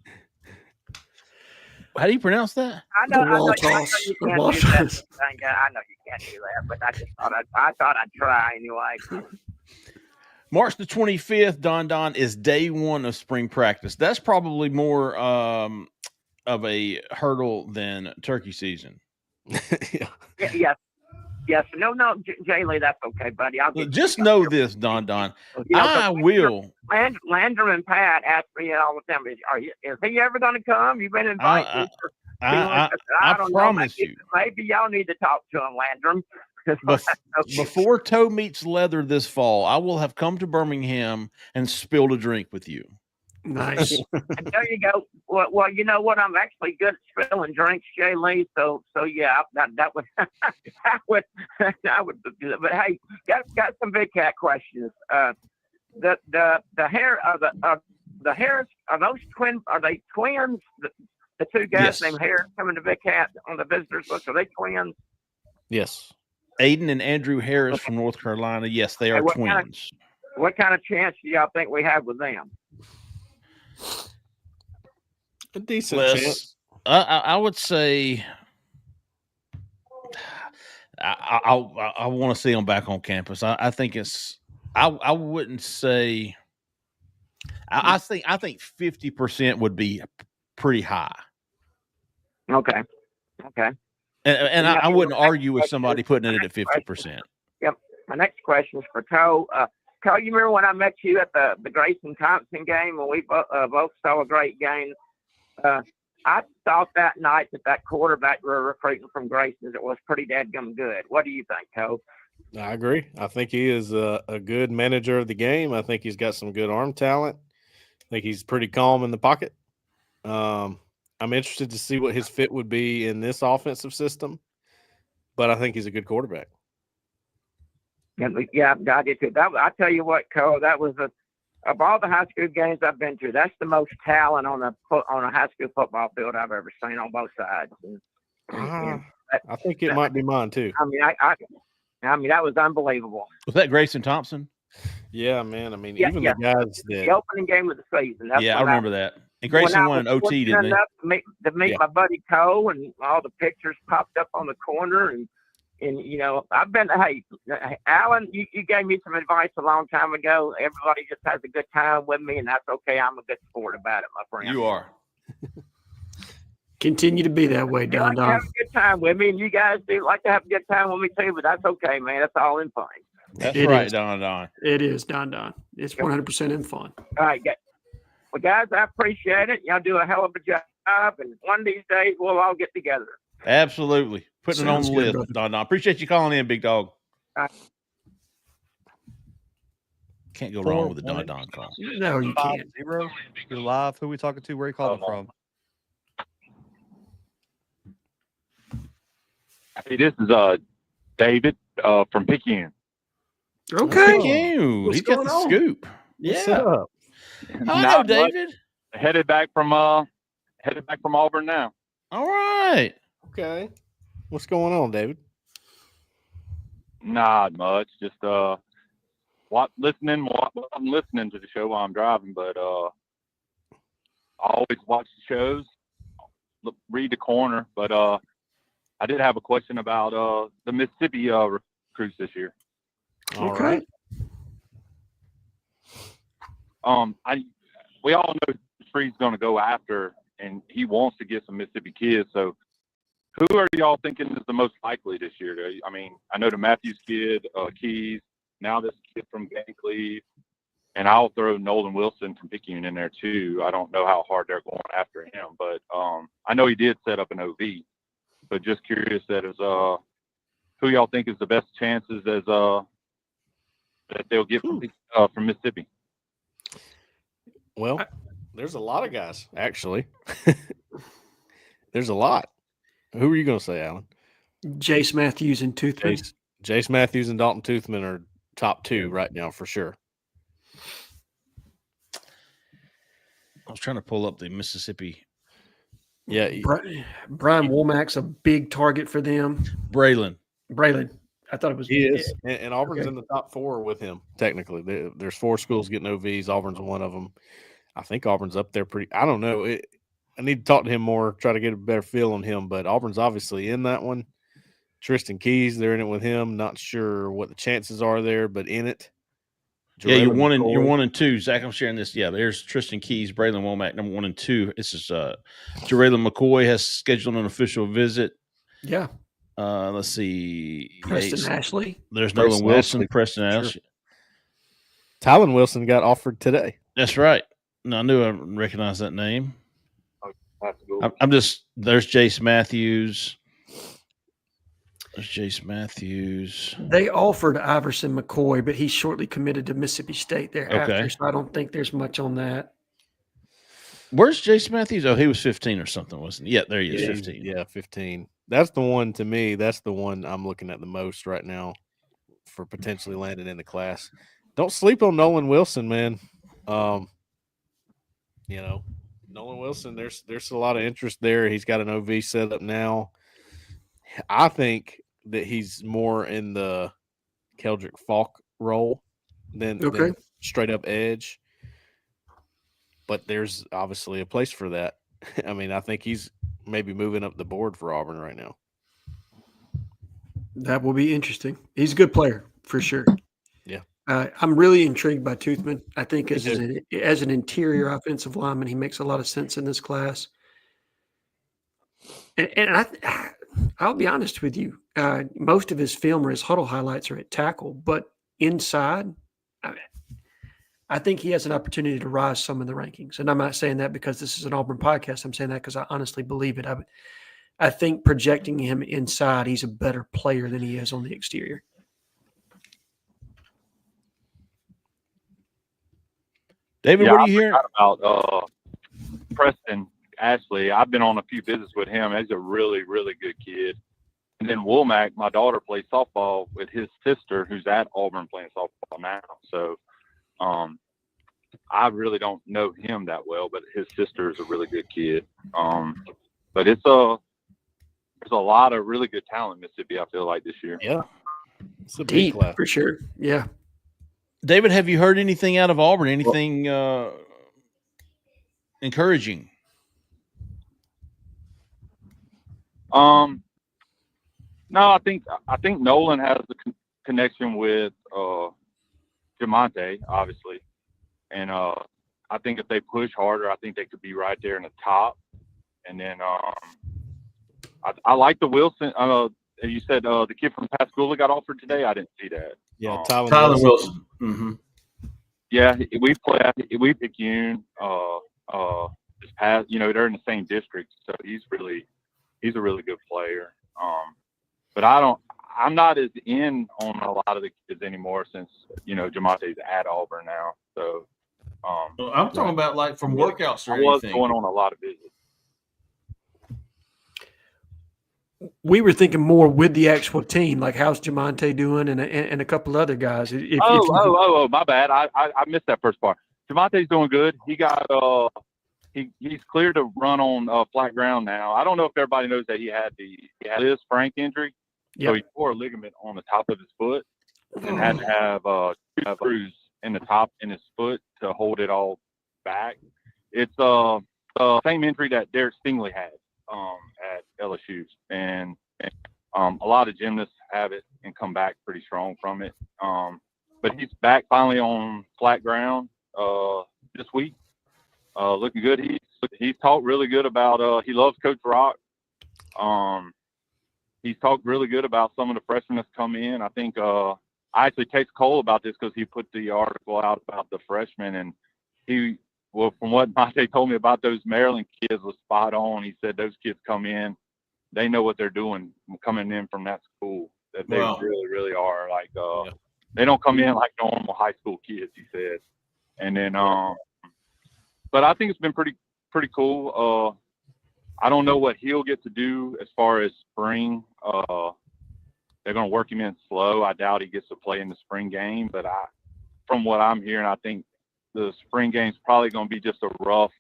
How do you pronounce that? I know you can't do that. I know you can't do that, but I just thought I'd try anyway. March the 25th, Don, is day one of spring practice. That's probably more of a hurdle than turkey season. Yes, Yes. No, Jay Lee, that's okay, buddy. I'll get Just know this, Don. I will. Landrum and Pat ask me all the time, is he ever going to come? You've been invited. I don't promise know. you. Maybe y'all need to talk to him, Landrum. Before toe meets leather this fall, I will have come to Birmingham and spilled a drink with you. Nice. And there you go. Well, you know what? I'm actually good at spilling drinks, Jay Lee. So yeah, that would that would be good. But hey, got some Big Cat questions. The Harris, are those twin? Are they twins? The two guys Yes. named Harris coming to Big Cat on the visitors list, are they twins? Yes. Aiden and Andrew Harris from North Carolina. Yes, they are twins. What kind of chance do y'all think we have with them? A decent chance. I would say I want to see them back on campus. I think it's I wouldn't say I think 50% would be pretty high. Okay. And I wouldn't argue with somebody putting it at 50%. Yep. My next question is for Cole. Cole, you remember when I met you at the Grayson Thompson game when we both saw a great game? I thought that night that quarterback we were recruiting from Grayson was pretty dadgum good. What do you think, Cole? I agree. I think he is a good manager of the game. I think he's got some good arm talent. I think he's pretty calm in the pocket. I'm interested to see what his fit would be in this offensive system, but I think he's a good quarterback. Yeah, I did too. I tell you what, Cole, that was of all the high school games I've been to, that's the most talent on a high school football field I've ever seen on both sides. I think it might be mine too. I mean, that was unbelievable. Was that Grayson Thompson? Yeah, man. I mean, the guys that the opening game of the season. I remember that. And Grayson won an OT, didn't he? To meet my buddy Cole, and all the pictures popped up on the corner, and you know, hey, Alan, you gave me some advice a long time ago. Everybody just has a good time with me, and that's okay. I'm a good sport about it, my friend. You are. Continue to be that way, Don. Have a good time with me, and you guys do like to have a good time with me too. But that's okay, man. That's all in fun. That's right, Don. It is, Don. It's 100% in fun. All right, well, guys, I appreciate it. Y'all do a hell of a job, and one of these days we'll all get together. Absolutely. Putting Sounds it on the good, list, Don. Appreciate you calling in, big dog. Can't go wrong with a Don call. No, you can't. 5-0. You're live. Who are we talking to? Where are you calling from? Hey, this is David from Pinkston. Okay. He's got the scoop. Yeah. Hello, David. Headed back from Auburn now. All right. Okay. What's going on, David? Not much. Just I'm listening to the show while I'm driving, but I always watch the shows, read the corner. But I did have a question about the Mississippi recruits this year. All right. We all know Free's going to go after, and he wants to get some Mississippi kids. So, who are y'all thinking is the most likely this year? I mean, I know the Matthews kid, Keys. Now this kid from Van Cleve, and I'll throw Nolan Wilson from Picayune in there too. I don't know how hard they're going after him, but I know he did set up an OV. But just curious who y'all think is the best chances that they'll get from Mississippi. Well, there's a lot of guys, actually. There's a lot. Who are you going to say, Alan? Jace Matthews and Toothman. Jace Matthews and Dalton Toothman are top two right now for sure. I was trying to pull up the Mississippi. Yeah. Brian Womack's a big target for them. Braylon. I thought it was. He is. And Auburn's in the top four with him, technically. There's 4 schools getting OVs. Auburn's one of them. I think Auburn's up there pretty. I don't know. I need to talk to him more, try to get a better feel on him. But Auburn's obviously in that one. Tristan Keys, they're in it with him. Not sure what the chances are there, but in it. Yeah, you're 1 and 2. Zach, I'm sharing this. Yeah, there's Tristan Keys, Braylon Womack, number 1 and 2. This is Jaraylon McCoy has scheduled an official visit. Yeah. Let's see. Preston Yates. Ashley. There's Preston Nolan Wilson, Ashley, Preston sure. Ashley. Tylen Wilson got offered today. That's right. No, I knew I recognized that name. That's cool. I'm just there's Jace Matthews. There's Jace Matthews. They offered Iverson McCoy, but he shortly committed to Mississippi State thereafter. Okay. So I don't think there's much on that. Where's Jace Matthews? Oh, he was 15 or something, wasn't he? Yeah, there he is, Yeah, 15. Yeah, 15. That's the one to me. That's the one I'm looking at the most right now for potentially landing in the class. Don't sleep on Nolan Wilson, man. Nolan Wilson, there's a lot of interest there. He's got an OV set up now. I think that he's more in the Keldrick Falk role than straight up edge. But there's obviously a place for that. I mean, I think he's maybe moving up the board for Auburn right now. That will be interesting. He's a good player for sure. Yeah. I'm really intrigued by Toothman. I think as an interior offensive lineman, he makes a lot of sense in this class. And I'll be honest with you. Most of his film or his huddle highlights are at tackle, but inside, I think he has an opportunity to rise some in the rankings. And I'm not saying that because this is an Auburn podcast. I'm saying that because I honestly believe it. I think projecting him inside, he's a better player than he is on the exterior. David, what are you hearing about Preston Ashley? I've been on a few visits with him. He's a really, really good kid. And then Womack, my daughter, plays softball with his sister, who's at Auburn playing softball now. So I really don't know him that well, but his sister is a really good kid. But there's a lot of really good talent in Mississippi, I feel like, this year. Yeah. It's a big Deep, class. for sure. Yeah. David, have you heard anything out of Auburn? Anything encouraging? No, I think Nolan has a connection with Jamonte, obviously, and I think if they push harder, I think they could be right there in the top. And then I like the Wilson. You said the kid from Pascagoula got offered today. I didn't see that. Yeah, Tylen Wilson. Mm-hmm. Yeah, we Picayune. This past, they're in the same district, so he's a really good player. But I'm not as in on a lot of the kids anymore since Jamonte's at Auburn now. So I'm talking about like from workouts or I was anything. going on a lot of visits. We were thinking more with the actual team, like how's Jamonte doing and a couple other guys. My bad. I missed that first part. Jamonte's doing good. He got he's cleared to run on flat ground now. I don't know if everybody knows that he had his Frank injury. Yep. So he tore a ligament on the top of his foot and had to have a bruise in the top in his foot to hold it all back. It's the same injury that Derek Stingley had at LSU, and a lot of gymnasts have it and come back pretty strong from it. But he's back finally on flat ground this week, looking good. He's talked really good about. He loves Coach Rock. He's talked really good about some of the freshmen that's come in. I think I actually texted Cole about this because he put the article out about the freshmen, and from what Monte told me about those Maryland kids was spot on. He said those kids come in, they know what they're doing coming in from that school. That they really, really are like. They don't come in like normal high school kids. He said, and then but I think it's been pretty cool. I don't know what he'll get to do as far as spring. They're going to work him in slow. I doubt he gets to play in the spring game, but from what I'm hearing, I think the spring game's probably going to be just a rough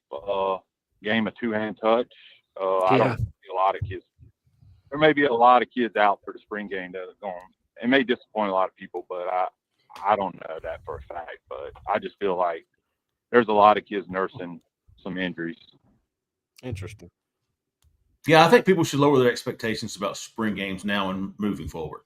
game of two-hand touch. I don't see a lot of kids. There may be a lot of kids out for the spring game that are going. It may disappoint a lot of people, but I don't know that for a fact. But I just feel like there's a lot of kids nursing some injuries. Interesting. Yeah, I think people should lower their expectations about spring games now and moving forward.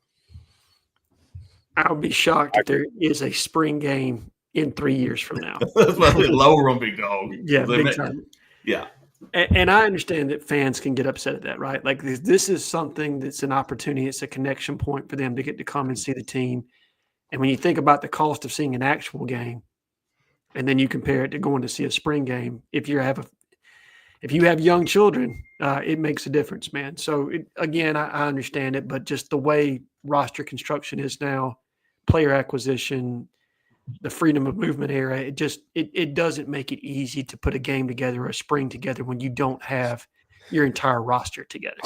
I'll be shocked if there is a spring game in 3 years from now. That's why I said lower them, big dog. Yeah, big time. Yeah. And I understand that fans can get upset at that, right? Like this is something that's an opportunity. It's a connection point for them to get to come and see the team. And when you think about the cost of seeing an actual game, and then you compare it to going to see a spring game, if you have young children, it makes a difference, man. So again, I understand it, but just the way roster construction is now, player acquisition, the freedom of movement era, it doesn't make it easy to put a game together or a spring together when you don't have your entire roster together.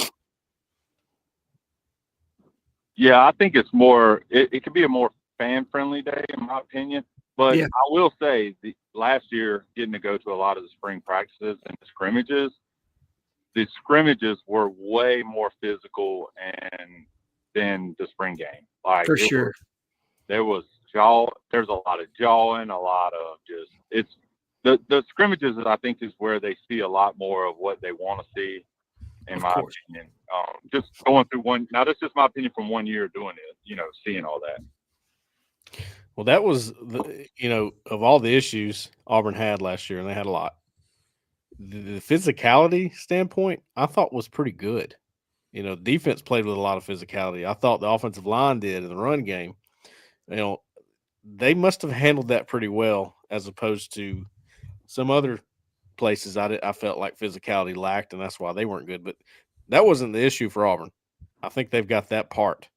Yeah, I think it's more. It could be a more fan-friendly day, in my opinion. But Yeah. I will say, last year, getting to go to a lot of the spring practices and the scrimmages were way more physical than the spring game. Like For sure. There's a lot of jawing, a lot of just the scrimmages that I think is where they see a lot more of what they want to see, in my opinion. Just going through now that's just my opinion from 1 year doing it, seeing all that. Well, that was of all the issues Auburn had last year, and they had a lot. The physicality standpoint, I thought was pretty good. Defense played with a lot of physicality. I thought the offensive line did in the run game. They must have handled that pretty well, as opposed to some other places I felt like physicality lacked, and that's why they weren't good. But that wasn't the issue for Auburn. I think they've got that part.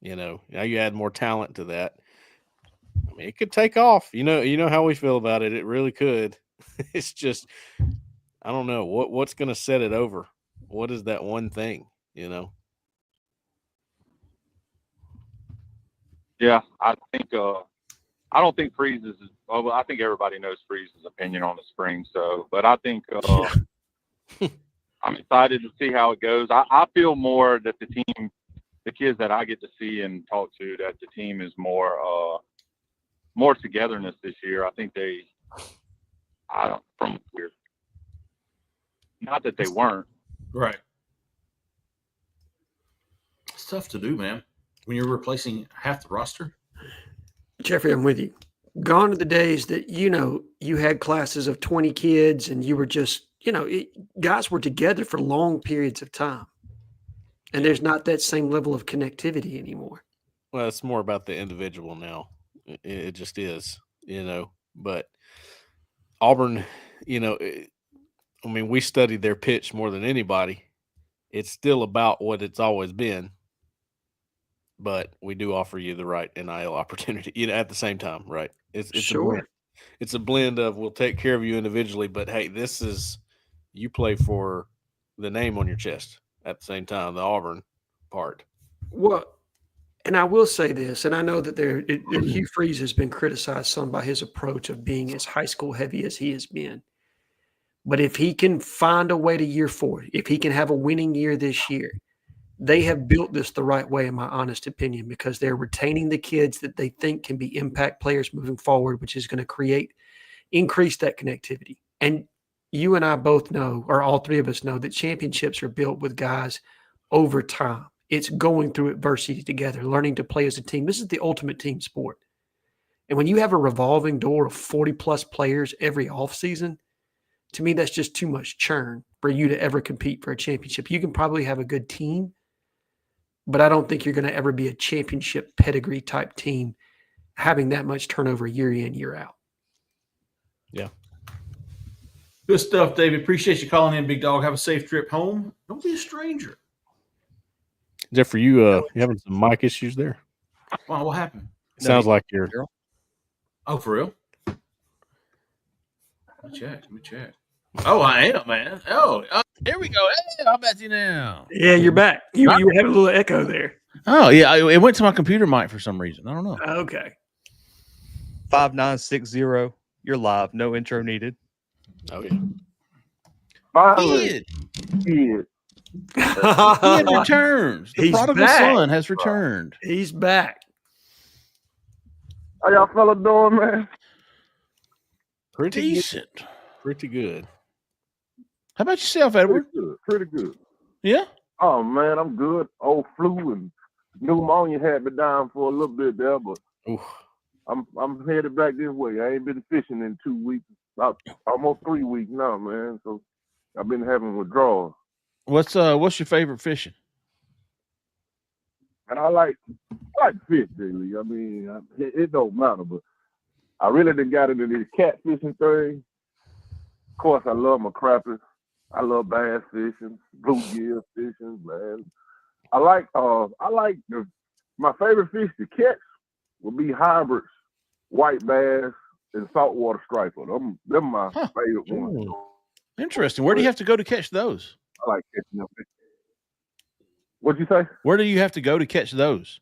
Now you add more talent to that. I mean, it could take off. You know how we feel about it. It really could. It's just, I don't know what's going to set it over. What is that one thing? Yeah, I think. I don't think Freeze is. Well, I think everybody knows Freeze's opinion on the spring. So, but I think I'm excited to see how it goes. I feel more that the kids that I get to see and talk to, that the team is more togetherness this year. I think not that they weren't. Right. It's tough to do, man, when you're replacing half the roster. Jeffrey, I'm with you. Gone are the days that, you had classes of 20 kids and you were just, guys were together for long periods of time. And there's not that same level of connectivity anymore. Well, it's more about the individual now. It just is, But Auburn, we studied their pitch more than anybody. It's still about what it's always been. But we do offer you the right NIL opportunity, at the same time, right? It's Sure. It's a blend of we'll take care of you individually, but hey, you play for the name on your chest at the same time, the Auburn part. Well, and I will say this, and I know that Hugh Freeze has been criticized some by his approach of being as high school heavy as he has been. But if he can find a way to year 4, if he can have a winning year this year, they have built this the right way, in my honest opinion, because they're retaining the kids that they think can be impact players moving forward, which is going to increase that connectivity. And you and I both know, or all three of us know, that championships are built with guys over time. It's going through adversity together, learning to play as a team. This is the ultimate team sport. And when you have a revolving door of 40-plus players every offseason, to me, that's just too much churn for you to ever compete for a championship. You can probably have a good team, but I don't think you're going to ever be a championship pedigree type team having that much turnover year in, year out. Yeah. Good stuff, David. Appreciate you calling in, big dog. Have a safe trip home. Don't be a stranger. Jeffrey, you having some mic issues there? Wow, what happened? Sounds like you're. Oh, for real? Let me check. Oh, I am, man. Oh, here we go. Hey, how about you now? Yeah, you're back. You had a little echo there. Oh, yeah. It went to my computer mic for some reason. I don't know. Okay. 5960. You're live. No intro needed. Oh, yeah. Finally. He returns. The He's prodigal back. son has returned. He's back. How y'all fellas doing, man? Pretty Decent. good. Pretty good. How about yourself, Edward? Pretty good. Yeah? Oh, man, I'm good. Old flu and pneumonia had me down for a little bit there, but Oof. I'm headed back this way. I ain't been fishing in 2 weeks, about almost 3 weeks now, man. So I've been having withdrawals. What's your favorite fishing? And I like fish, daily. I mean, it don't matter, but I really done got into this catfishing thing. Of course, I love my crappers. I love bass fishing, bluegill fishing, man. I like my favorite fish to catch would be hybrids, white bass, and saltwater striper. Them my favorite ones. Interesting. Where do you have to go to catch those? I like catching them. What'd you say? Where do you have to go to catch those?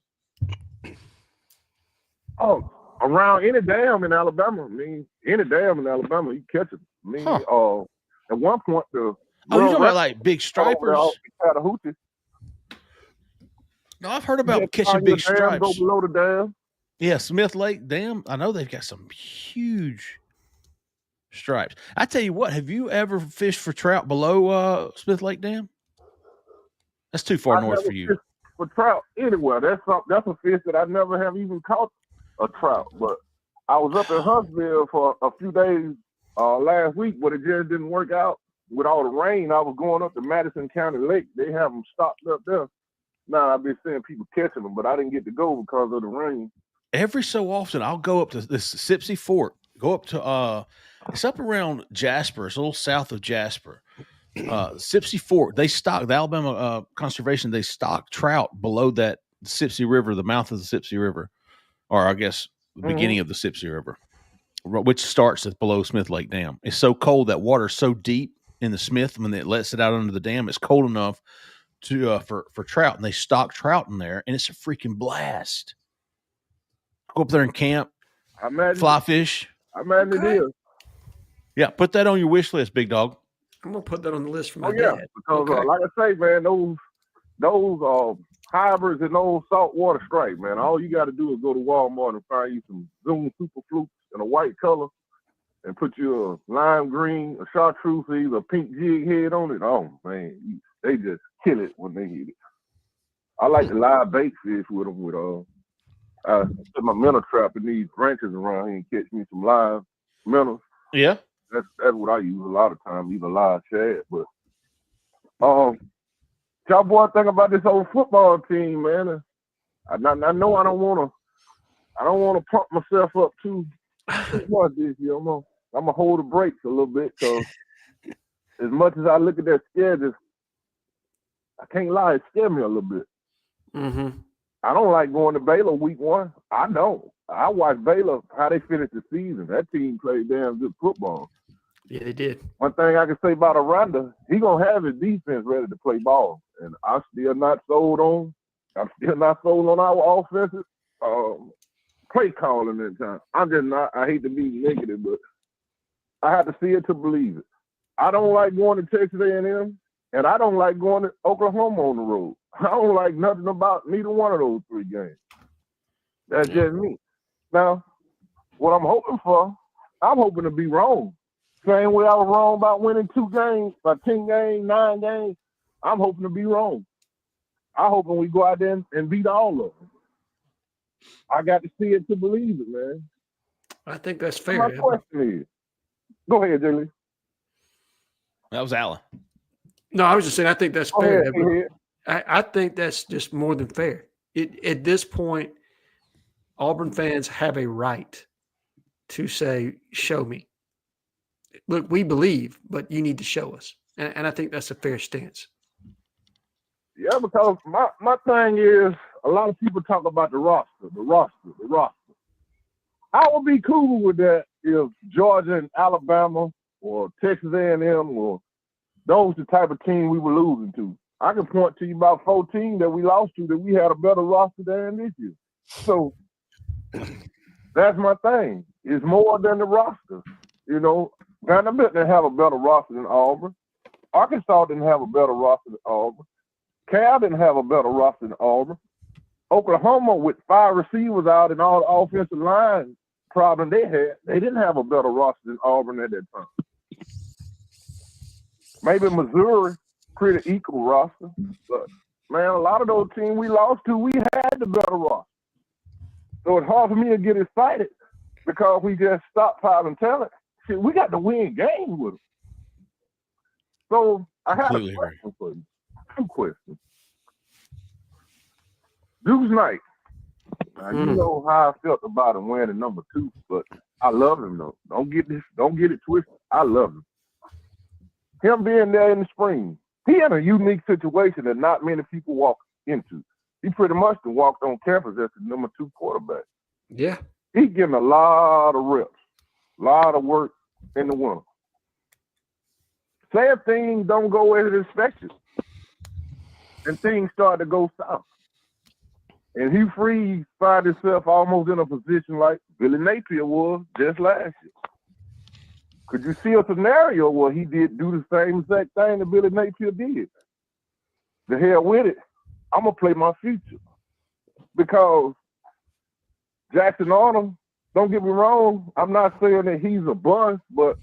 Oh, around any dam in Alabama. I mean, any dam in Alabama, you catch them. I mean, at one point, you're talking about like big stripers? Chattahoochee. No, I've heard about catching big stripes. Go below the dam. Yeah, Smith Lake Dam. I know they've got some huge stripes. I tell you what, have you ever fished for trout below Smith Lake Dam? That's too far north for you. For trout anywhere. That's a fish that I never have even caught a trout. But I was up in Huntsville for a few days last week, but it just didn't work out with all the rain. I was going up to Madison County Lake. They have them stocked up there. Now I've been seeing people catching them, but I didn't get to go because of the rain. Every so often, I'll go up to this Sipsey Fort. Go up to it's up around Jasper. It's a little south of Jasper. Sipsey Fort. They stock the Alabama Conservation. They stock trout below that Sipsey River, the mouth of the Sipsey River, or I guess the beginning of the Sipsey River, which starts at below Smith Lake Dam. It's so cold, that water's so deep in the Smith when it lets it out under the dam. It's cold enough to for trout, and they stock trout in there, and it's a freaking blast. Go up there and camp, fly fish. I imagine it is. Yeah, put that on your wish list, big dog. I'm gonna put that on the list for my dad. Because like I say, man, those hybrids and those saltwater stripes, man. All you got to do is go to Walmart and find you some Zoom Super Flukes in a white color, and put you a lime green, a chartreuse, either a pink jig head on it. Oh man, they just kill it when they hit it. I like the live bait fish with them. I put my minnow trap in these branches around here and catch me some live minnows. Yeah. That's what I use a lot of times, even live shad. But y'all boy think about this old football team, man. I know I don't wanna pump myself up too much this year. I'm gonna hold the brakes a little bit, because as much as I look at that schedule, I can't lie, it scared me a little bit. Mm-hmm. I don't like going to Baylor week 1. I don't. I watched Baylor, how they finished the season. That team played damn good football. Yeah, they did. One thing I can say about Aranda, he going to have his defense ready to play ball. And I'm still not sold on our offensive play calling that time. I'm just not. I hate to be negative, but I have to see it to believe it. I don't like going to Texas A&M, and I don't like going to Oklahoma on the road. I don't like nothing about neither one of those 3 games. That's just me. Now, what I'm hoping for, I'm hoping to be wrong. Same way I was wrong about winning 2 games, about 10 games, 9 games. I'm hoping to be wrong. I'm hoping we go out there and beat all of them. I got to see it to believe it, man. I think that's fair. My question is, go ahead, Julie. That was Alan. No, I was just saying, I think that's fair. Go ahead. I think that's just more than fair. At this point, Auburn fans have a right to say, show me. Look, we believe, but you need to show us. And I think that's a fair stance. Yeah, because my thing is, a lot of people talk about the roster. I would be cool with that if Georgia and Alabama or Texas A&M or those the type of team we were losing to. I can point to you about 14 that we lost to that we had a better roster than this year. So that's my thing. It's more than the roster. You know, Vanderbilt didn't have a better roster than Auburn. Arkansas didn't have a better roster than Auburn. Cal didn't have a better roster than Auburn. Oklahoma, with 5 receivers out and all the offensive line problem they had, they didn't have a better roster than Auburn at that time. Maybe Missouri, pretty equal roster. But, man, a lot of those teams we lost to, we had the better roster. So it's hard for me to get excited because we just stopped piling talent. Shit, we got to win games with them. So I had Completely a agree. question for you. 2 questions. Deuce Knight. Now, you know how I felt about him wearing the number 2, but I love him though. Don't get it twisted. I love him. Him being there in the spring, he in a unique situation that not many people walk into. He pretty much walked on campus as the number 2 quarterback. Yeah. He getting a lot of reps, a lot of work in the winter. Say if things don't go as expected, and things start to go south, and Hugh Freeze find himself almost in a position like Billy Napier was just last year. Could you see a scenario where he did do the same exact thing that Billy Napier did? The hell with it. I'm going to play my future. Because Jackson Arnold, don't get me wrong, I'm not saying that he's a bust, but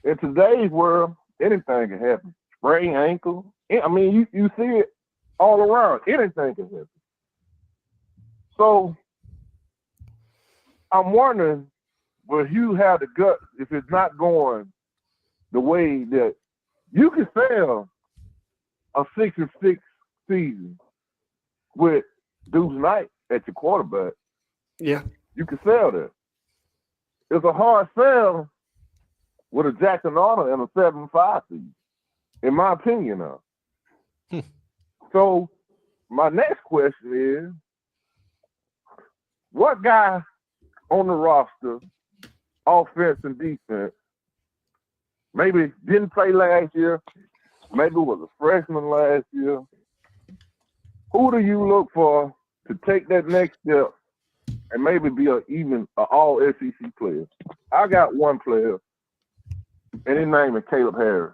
in today's world, anything can happen. Sprain ankle. I mean, you see it all around. Anything can happen. So I'm wondering, will Hugh have the guts if it's not going the way that you can sell a 6-6 season with Deuce Knight at your quarterback? Yeah. You can sell that. It's a hard sell with a Jackson Arnold and a 7-5 season, in my opinion. So my next question is, what guy on the roster, offense and defense, maybe didn't play last year, maybe was a freshman last year, who do you look for to take that next step and maybe be even an all SEC player? I got one player, and his name is Caleb Harris.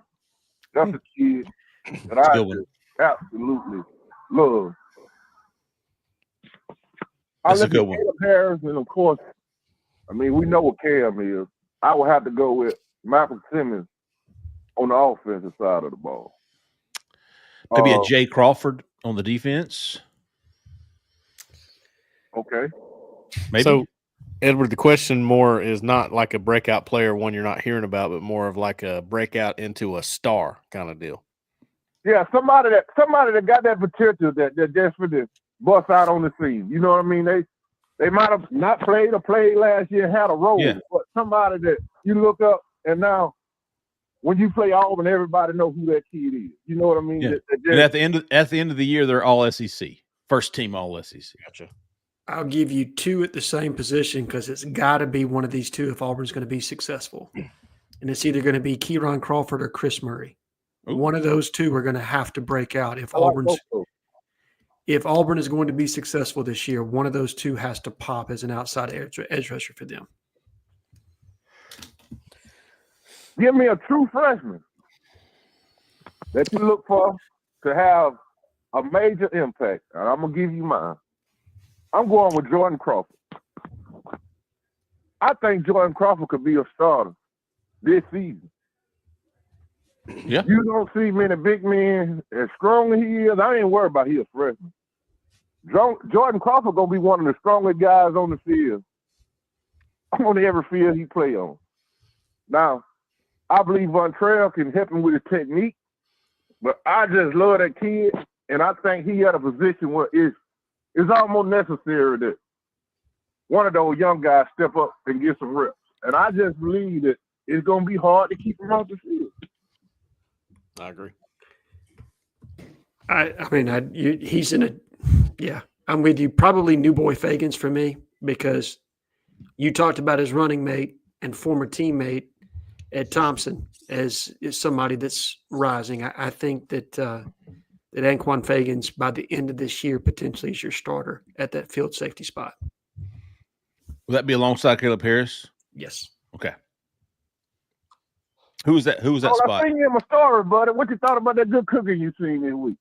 That's a kid that I just absolutely love. That's a good one. Caleb Harris, and of course, I mean, we know what Cam is. I would have to go with Malcolm Simmons on the offensive side of the ball. Maybe a Jay Crawford on the defense. Okay. Maybe. So, Edward, the question more is not like a breakout player, one you're not hearing about, but more of like a breakout into a star kind of deal. Yeah, somebody that got that potential that just for the bust out on the scene. You know what I mean? They might have not played or played last year and had a role, but somebody that you look up and now when you play Auburn, everybody know who that kid is. You know what I mean? Yeah. And at the end of the year, they're all SEC, first team all SEC. Gotcha. I'll give you 2 at the same position because it's got to be one of these 2 if Auburn's going to be successful. And it's either going to be Keyron Crawford or Chris Murray. Ooh. One of those 2 are going to have to break out if Auburn is going to be successful this year. One of those 2 has to pop as an outside edge rusher for them. Give me a true freshman that you look for to have a major impact. And I'm going to give you mine. I'm going with Jordan Crawford. I think Jordan Crawford could be a starter this season. Yeah. You don't see many big men as strong as he is. I ain't worried about he a freshman. Jordan Crawford going to be one of the strongest guys on the field, on every field he play on. Now, I believe Von Trail can help him with his technique, but I just love that kid, and I think he at a position where it's almost necessary that one of those young guys step up and get some reps. And I just believe that it's going to be hard to keep him off the field. I agree. He's in a – yeah, I'm with you. Probably New Boy Fagans for me because you talked about his running mate and former teammate Ed Thompson as somebody that's rising. I think that that Anquan Fagans by the end of this year potentially is your starter at that field safety spot. Will that be alongside Caleb Harris? Yes. Okay. Who's that spot? I seen you in my story, buddy. What you thought about that good cooking you seen this week?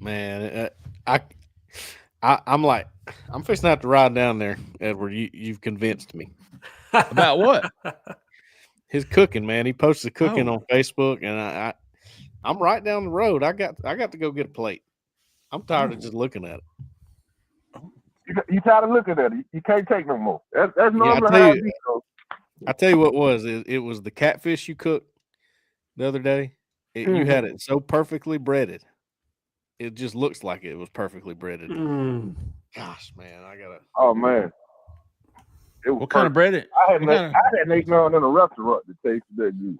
Man, I'm fixing to have to ride down there, Edward. You've convinced me. About what? His cooking, man. He posted cooking on Facebook, and I'm right down the road. I got to go get a plate. I'm tired of just looking at it. You tired of looking at it? You can't take no more. That's normally how it goes. I tell you what it was the catfish you cooked the other day. You had it so perfectly breaded. It just looks like it was perfectly breaded. Gosh, man, I gotta. Oh man, it was What kind of bread? I hadn't ate none in a restaurant that tasted that good.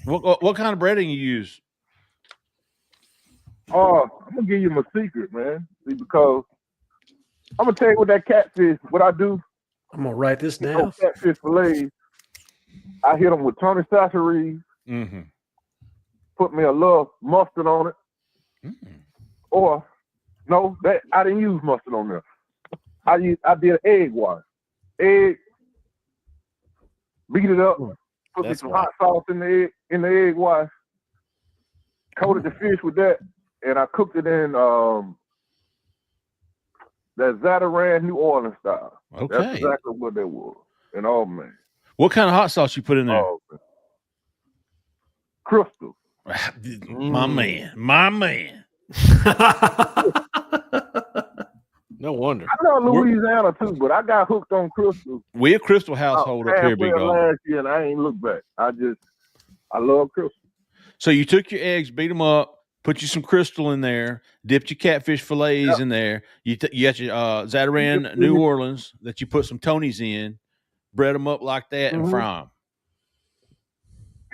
What kind of breading you use? I'm gonna give you my secret, man. See, because I'm gonna tell you what that catfish. What I do? I'm gonna write this down. Those catfish fillets. I hit them with Tony Sasseries. Mm-hmm. Put me a little mustard on it. Mm-hmm. Or no, that I didn't use mustard on there. I did an egg wash. Egg, beat it up, put me some hot sauce in the egg wash, coated the fish with that, and I cooked it in that Zatarain New Orleans style. Okay. That's exactly what that was. And oh man. What kind of hot sauce you put in there? Oh, Crystal. My man. No wonder. I know Louisiana too, but I got hooked on Crystal. We a Crystal household up here, big dog. Last year, and I ain't looked back. I love Crystal. So you took your eggs, beat them up, put you some Crystal in there, dipped your catfish fillets in there. You got your Zatarain New Orleans that you put some Tonys in, bread them up like that, and fry them.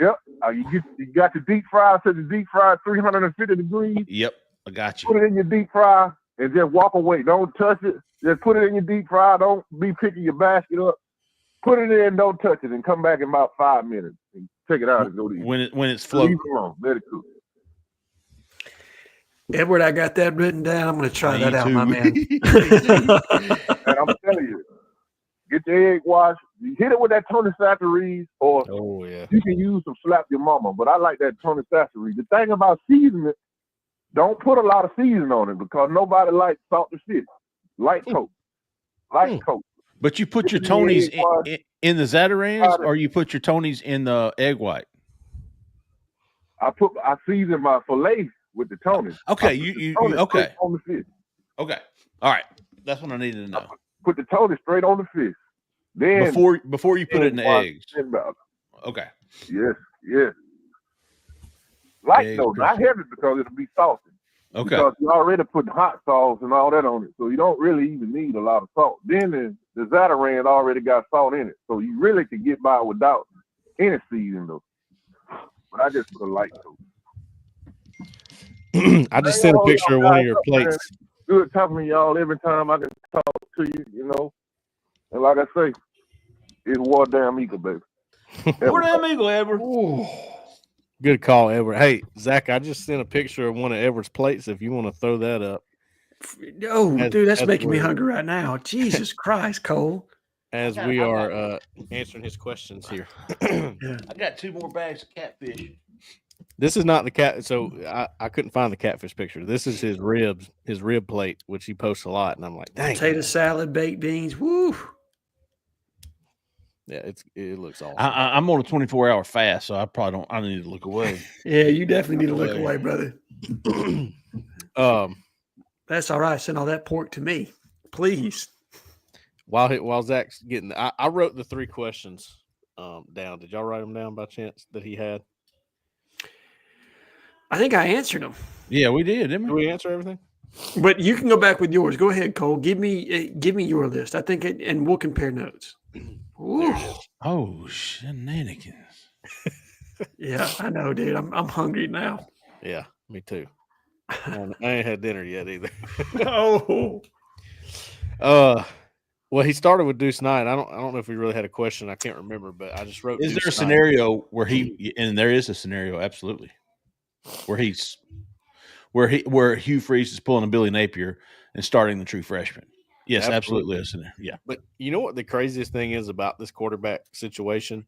Yep. You got your deep fry, set the deep fry 350 degrees. Yep, I got you. Put it in your deep fry and just walk away. Don't touch it. Just put it in your deep fry. Don't be picking your basket up. Put it in, don't touch it, and come back in about 5 minutes and take it out and go to eat. When it's floating. Leave it alone. Let it cook. Edward, I got that written down. I'm going to try that out, my man. And I'm telling you, get the egg wash. You hit it with that Tony Sasseries, or you can use some Slap Your Mama, but I like that Tony Sasseries. The thing about seasoning, don't put a lot of seasoning on it because nobody likes salted fish. Light coat. Light coat. But you put your Tonys in the Zatarains, or you put your Tonys in the egg white? I season my fillet with the Tonys. Okay, you okay. On the fish. Okay. All right. That's what I needed to know. Put the Tonys straight on the fish. Then before you put it in the eggs. Okay. Yes. Light though, not heavy because it'll be salty. Okay. Because you already put hot sauce and all that on it, so you don't really even need a lot of salt. Then the Zatarain already got salt in it, so you really can get by without any seasoning though. But I just put a light coat. I just sent a picture of one of your plates. Good talking to y'all every time I can talk to you, you know. And like I say, it's War Damn Eagle, baby. War Damn Eagle, Edward. Ooh. Good call, Edward. Hey, Zach, I just sent a picture of one of Edward's plates if you want to throw that up. Oh, dude, that's making me hungry right now. Jesus Christ, Cole. As we are answering his questions here. I got 2 more bags of catfish. This is not the cat. So I couldn't find the catfish picture. This is his rib plate, which he posts a lot. And I'm like, dang. Potato salad, baked beans. Woo. Yeah, it looks awesome. I'm on a 24-hour fast, so I probably don't. I need to look away. Yeah, you definitely need to look away, brother. That's all right. Send all that pork to me, please. While Zach's getting, I wrote the 3 questions down. Did y'all write them down by chance that he had? I think I answered them. Yeah, we did, didn't we? Did we answer everything? But you can go back with yours. Go ahead, Cole. Give me your list. I think, and we'll compare notes. Oh, shenanigans! Yeah, I know, dude. I'm hungry now. Yeah, me too. I ain't had dinner yet either. Oh. Well, he started with Deuce Knight. I don't know if he really had a question. I can't remember, but I just wrote. Is there a scenario where and there is a scenario, absolutely, where Hugh Freeze is pulling a Billy Napier and starting the true freshman? Yes, absolutely is in there. Yeah. But you know what the craziest thing is about this quarterback situation?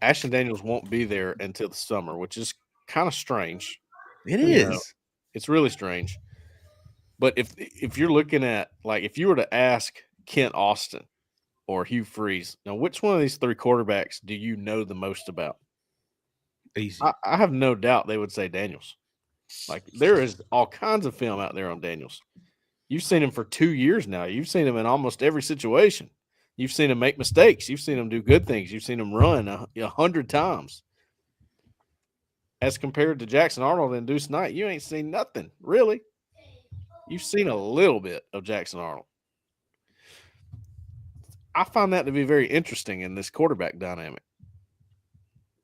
Ashton Daniels won't be there until the summer, which is kind of strange. It is. It's really strange. But if you're looking at, like, if you were to ask Kent Austin or Hugh Freeze, now which one of these 3 quarterbacks do you know the most about? Easy. I have no doubt they would say Daniels. Like, there is all kinds of film out there on Daniels. You've seen him for 2 years now. You've seen him in almost every situation. You've seen him make mistakes. You've seen him do good things. You've seen him run 100 times. as compared to Jackson Arnold and Deuce Knight, you ain't seen nothing, really. You've seen a little bit of Jackson Arnold. I find that to be very interesting in this quarterback dynamic.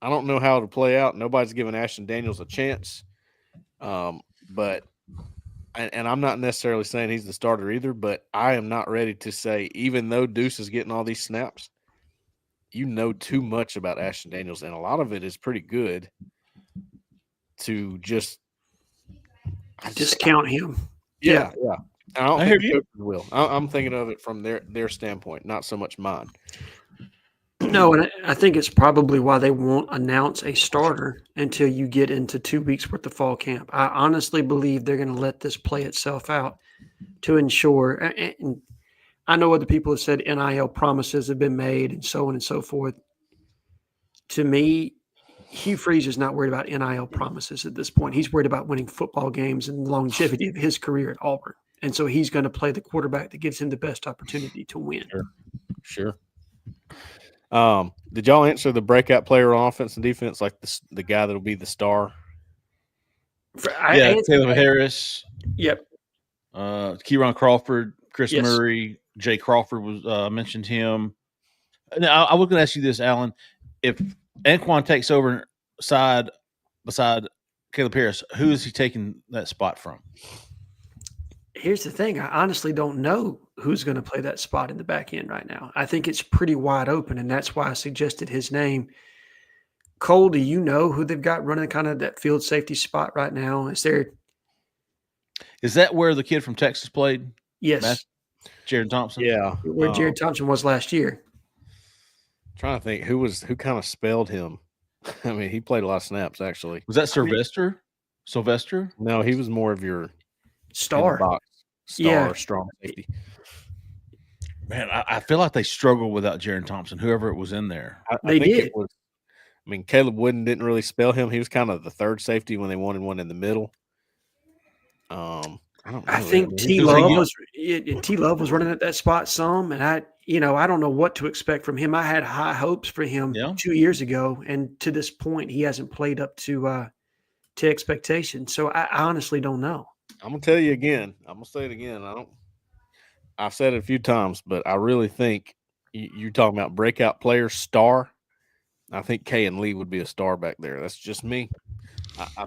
I don't know how it'll play out. Nobody's giving Ashton Daniels a chance. But I'm not necessarily saying he's the starter either, but I am not ready to say, even though Deuce is getting all these snaps, you know too much about Ashton Daniels, and a lot of it is pretty good to just discount him. Yeah. I don't I think hear the coaches will. I'm thinking of it from their standpoint, not so much mine. No, and I think it's probably why they won't announce a starter until you get into 2 weeks worth of fall camp. I honestly believe they're going to let this play itself out to ensure. And I know other people have said NIL promises have been made and so on and so forth. To me, Hugh Freeze is not worried about NIL promises at this point. He's worried about winning football games and the longevity of his career at Auburn. And so he's going to play the quarterback that gives him the best opportunity to win. Sure. Did y'all answer the breakout player on offense and defense, like the guy that'll be the star? Caleb Harris. Yep. Kieron Crawford, Chris Murray, Jay Crawford was mentioned him. Now, I was going to ask you this, Alan. If Anquan takes over beside Caleb Harris, who is he taking that spot from? Here's the thing. I honestly don't know who's going to play that spot in the back end right now. I think it's pretty wide open, and that's why I suggested his name. Cole, do you know who they've got running kind of that field safety spot right now? Is that where the kid from Texas played? Yes. Jared Thompson? Yeah. Where Jared Thompson was last year. Trying to think who kind of spelled him. I mean, he played a lot of snaps, actually. Was that Sylvester? Sylvester? No, he was more of your star strong safety. Man, I feel like they struggled without Jared Thompson, whoever it was in there. They did. Caleb Wooden didn't really spell him. He was kind of the third safety when they wanted one in the middle. I don't know. I think T Love was running at that spot some, and I don't know what to expect from him. I had high hopes for him 2 years ago, and to this point, he hasn't played up to expectation. So I honestly don't know. I'm gonna tell you again. I'm gonna say it again. I've said it a few times, but I really think you're talking about breakout player star. I think Kayan Lee would be a star back there. That's just me. I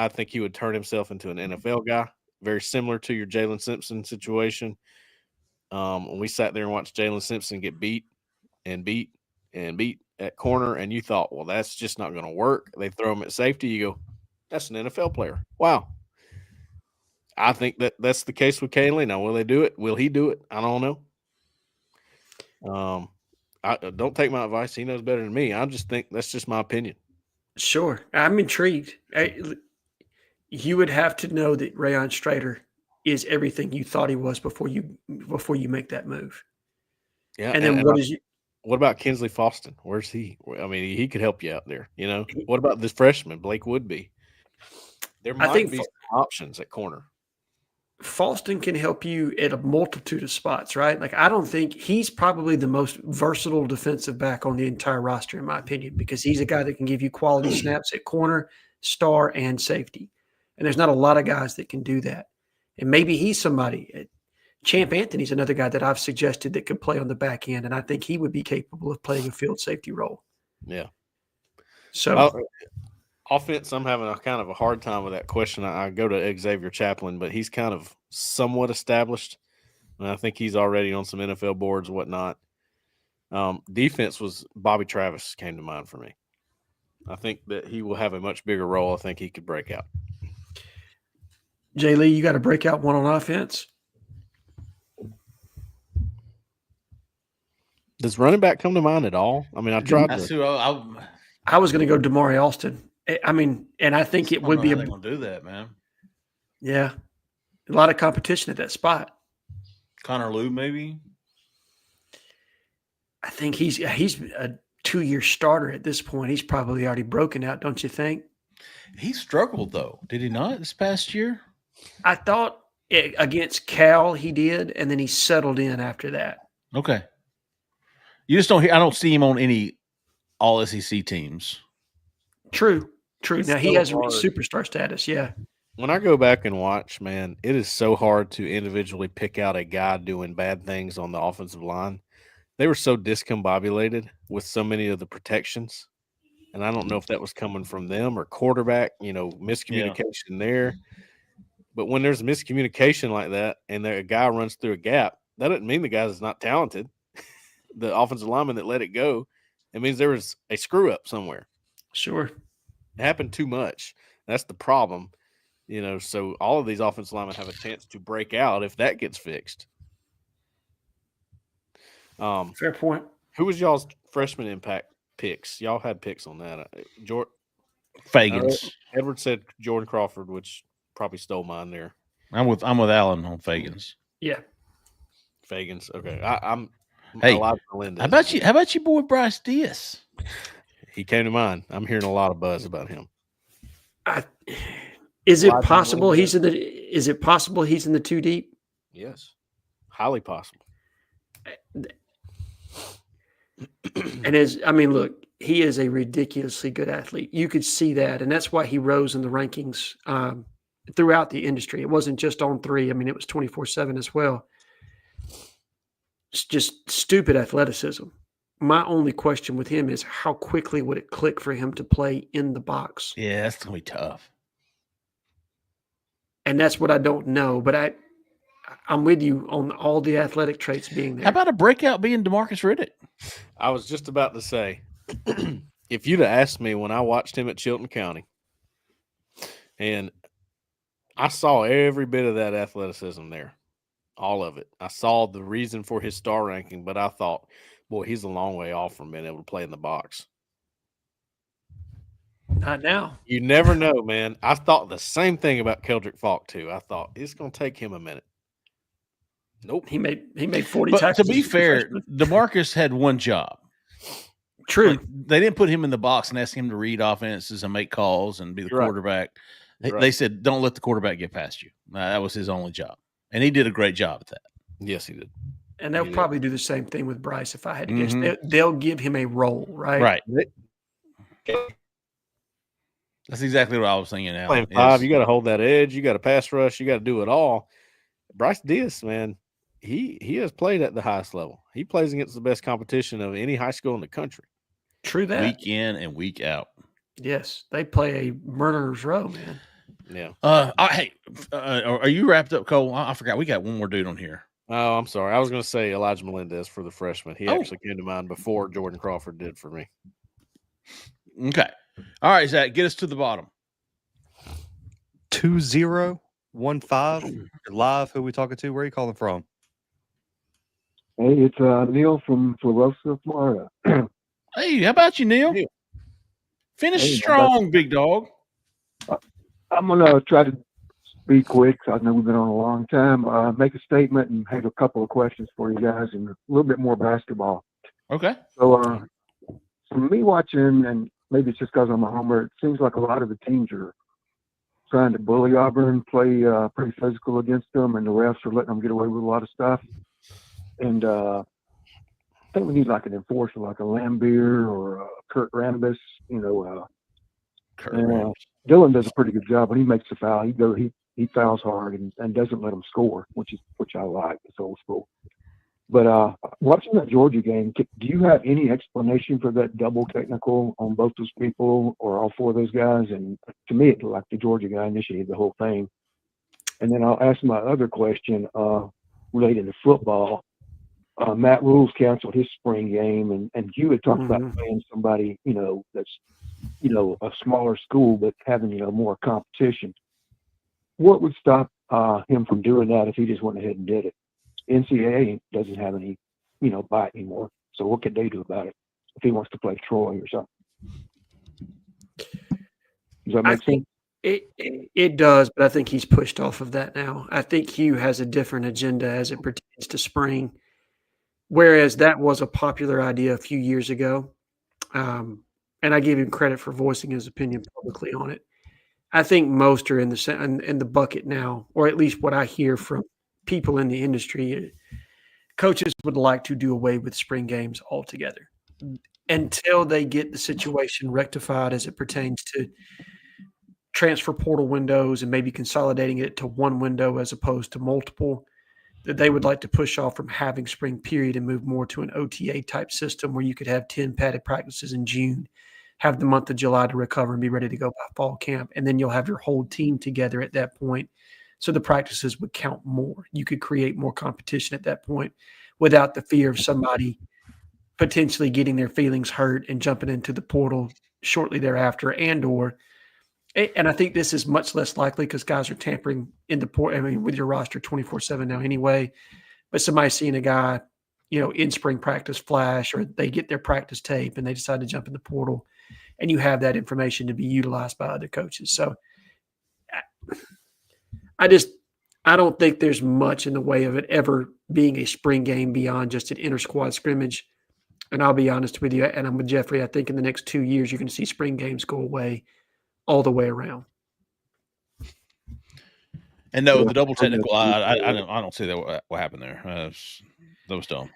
think he would turn himself into an NFL guy, very similar to your Jalen Simpson situation. When we sat there and watched Jalen Simpson get beat at corner, and you thought, well, that's just not going to work. They throw him at safety. You go, that's an NFL player. Wow. I think that's the case with Kayan Lee. Now, will they do it? Will he do it? I don't know. Don't take my advice. He knows better than me. I just think that's just my opinion. Sure. I'm intrigued. You would have to know that Rayon Strader is everything you thought he was before you make that move. Yeah. And then what about Kinsley Faustin? Where's he? I mean, he could help you out there. What about this freshman, Blake Woodby? There might be some options at corner. Faustin can help you at a multitude of spots, right? Like, I don't think he's probably the most versatile defensive back on the entire roster, in my opinion, because he's a guy that can give you quality snaps at corner, star, and safety. And there's not a lot of guys that can do that. And maybe he's somebody. Champ Anthony's another guy that I've suggested that could play on the back end, and I think he would be capable of playing a field safety role. Yeah. So offense, I'm having a kind of a hard time with that question. I go to Xavier Chaplin, but he's kind of somewhat established, and I think he's already on some NFL boards and whatnot. Defense was Bobby Travis came to mind for me. I think that he will have a much bigger role. I think he could break out. Jay Lee, you got to break out one on offense. Does running back come to mind at all? I mean, I tried I was going to go Damari Alston. I mean, and I think it would be going to do that, man. Yeah. A lot of competition at that spot. Connor Lew, maybe. I think he's a 2-year starter at this point. He's probably already broken out, don't you think? He struggled, though. Did he not this past year? I thought against Cal he did, and then he settled in after that. Okay. You just don't. I don't see him on any All SEC teams. True. True. It's Now he so has reached hard. superstar status. Yeah. When I go back and watch, man, it is so hard to individually pick out a guy doing bad things on the offensive line. They were so discombobulated with so many of the protections. And I don't know if that was coming from them or quarterback, miscommunication there. But when there's miscommunication like that and a guy runs through a gap, that doesn't mean the guy's not talented. The offensive lineman that let it go, it means there was a screw up somewhere. Sure. It happened too much. That's the problem. So all of these offensive linemen have a chance to break out if that gets fixed. Fair point. Who was y'all's freshman impact picks? Y'all had picks on that. Fagans. Edward said Jordan Crawford, which probably stole mine there. I'm with Alan on Fagans. Yeah. Fagans. Okay. I'm Hey, Elijah Melendez. How about your boy Bryce Diaz? He came to mind. I'm hearing a lot of buzz about him. Is it possible he's in the two deep? Yes. Highly possible. And look, he is a ridiculously good athlete. You could see that, and that's why he rose in the rankings throughout the industry. It wasn't just on 3. I mean, it was 24/7 as well. It's just stupid athleticism. My only question with him is how quickly would it click for him to play in the box? Yeah, that's gonna be tough. And that's what I don't know. But I'm with you on all the athletic traits being there. How about a breakout being DeMarcus Riddick? I was just about to say, if you'd have asked me when I watched him at Chilton County, and I saw every bit of that athleticism there, all of it. I saw the reason for his star ranking, but I thought, boy, he's a long way off from being able to play in the box. Not now. You never know, man. I thought the same thing about Keldrick Falk, too. I thought it's going to take him a minute. Nope. He made 40 But tackles. to be fair, DeMarcus had one job. True. Like, they didn't put him in the box and ask him to read offenses and make calls and be the Right. quarterback. Right. They said, don't let the quarterback get past you. That was his only job. And he did a great job at that. Yes, he did. And they'll probably do the same thing with Bryce if I had to guess. Mhm. They'll give him a role, right? Right. That's exactly what I was thinking now. Playing 5, you got to hold that edge. You got to pass rush. You got to do it all. Bryce Diaz, man, he has played at the highest level. He plays against the best competition of any high school in the country. True that. Week in and week out. Yes, they play a murderer's row, man. Yeah. Hey, are you wrapped up, Cole? I forgot. We got one more dude on here. Oh, I'm sorry. I was going to say Elijah Melendez for the freshman. He Oh. actually came to mind before Jordan Crawford did for me. Okay. All right, Zach, get us to the bottom. 2015. You're live. Who are we talking to? Where are you calling from? Hey, it's Neil from Philadelphia, Florida. Hey, how about you, Neil? Neil. Finish Hey, how strong, big dog. I'm gonna try to be quick. I know we've been on a long time. Make a statement and have a couple of questions for you guys, and a little bit more basketball. Okay. So, from me watching, and maybe it's just because I'm a homer, it seems like a lot of the teams are trying to bully Auburn, play pretty physical against them, and the refs are letting them get away with a lot of stuff. And I think we need like an enforcer, like a Lambeer or Kurt Rambis. Dylan does a pretty good job when he makes a foul. He fouls hard and doesn't let them score, which I like. It's old school. But watching that Georgia game, do you have any explanation for that double technical on both those people or all 4 of those guys? And to me, it looked like the Georgia guy initiated the whole thing. And then I'll ask my other question related to football. Matt Rules canceled his spring game, and you had talked about playing somebody, that's, a smaller school, but having, more competition. What would stop him from doing that if he just went ahead and did it? NCAA doesn't have any, bite anymore. So what could they do about it if he wants to play Troy or something? Does that make sense? It does, but I think he's pushed off of that now. I think Hugh has a different agenda as it pertains to spring, whereas that was a popular idea a few years ago. And I give him credit for voicing his opinion publicly on it. I think most are in the bucket now, or at least what I hear from people in the industry. Coaches would like to do away with spring games altogether. until they get the situation rectified as it pertains to transfer portal windows and maybe consolidating it to one window as opposed to multiple, that they would like to push off from having spring period and move more to an OTA type system where you could have 10 padded practices in June, have the month of July to recover and be ready to go by fall camp. And then you'll have your whole team together at that point. So the practices would count more. You could create more competition at that point without the fear of somebody potentially getting their feelings hurt and jumping into the portal shortly thereafter, and I think this is much less likely because guys are tampering in the port. I mean, with your roster 24/7 now anyway. But somebody seeing a guy, in spring practice flash, or they get their practice tape and they decide to jump in the portal, and you have that information to be utilized by other coaches. So, I don't think there's much in the way of it ever being a spring game beyond just an inter squad scrimmage. And I'll be honest with you, and I'm with Jeffrey. I think in the next 2 years you're going to see spring games go away all the way around. And no, the double technical, I don't see that what happened there. That was dumb.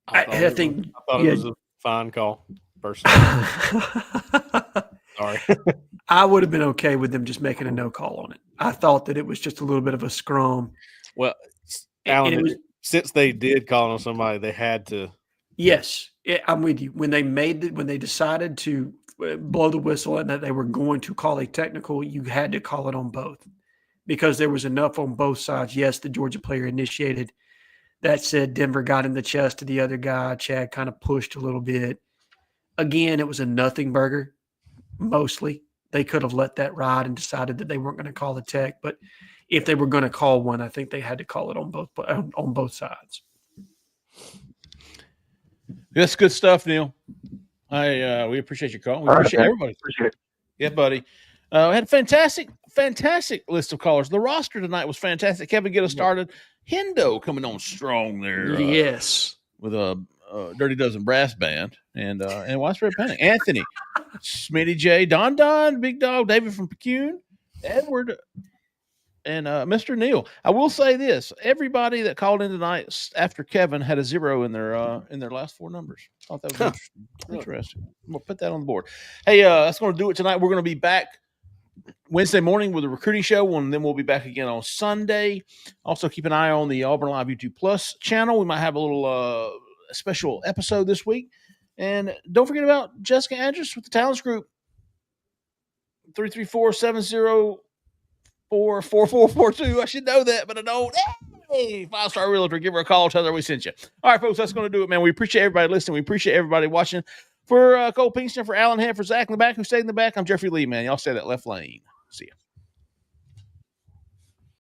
I think it was a fine call, personally. Sorry. I would have been okay with them just making a no call on it. I thought that it was just a little bit of a scrum. Well, Alan, since they did call on somebody, they had to. Yes, I'm with you. When they decided to blow the whistle and that they were going to call a technical, you had to call it on both because there was enough on both sides. Yes, the Georgia player initiated. That said, Denver got in the chest of the other guy. Chad kind of pushed a little bit. Again, it was a nothing burger, mostly. They could have let that ride and decided that they weren't going to call the tech. But if they were going to call one, I think they had to call it on both sides. That's good stuff, Neil. We appreciate your call. We appreciate everybody. Appreciate it. Yeah, buddy. We had a fantastic list of callers. The roster tonight was fantastic. Kevin, get us started. Hendo coming on strong there. Yes. With a Dirty Dozen brass band and widespread panic. Anthony, Smitty J, Don, Big Dog, David from Pecune, Edward, and Mr. Neil. I will say this: everybody that called in tonight after Kevin had a 0 in their last 4 numbers. I thought that was interesting. We'll put that on the board. Hey, that's going to do it tonight. We're going to be back Wednesday morning with a recruiting show, and then we'll be back again on Sunday. Also, keep an eye on the Auburn Live YouTube Plus channel. We might have a little special episode this week. And don't forget about Jessica Andrus with the Talents Group. 334-704-4442. I should know that, but I don't. Hey, 5-star realtor, give her a call, tell her we sent you. All right, folks, that's going to do it, man. We appreciate everybody listening. We appreciate everybody watching. For Cole Pinkston, for Alan Head, for Zach in the back, who stayed in the back, I'm Jeffrey Lee, man. Y'all stay that left lane. See ya.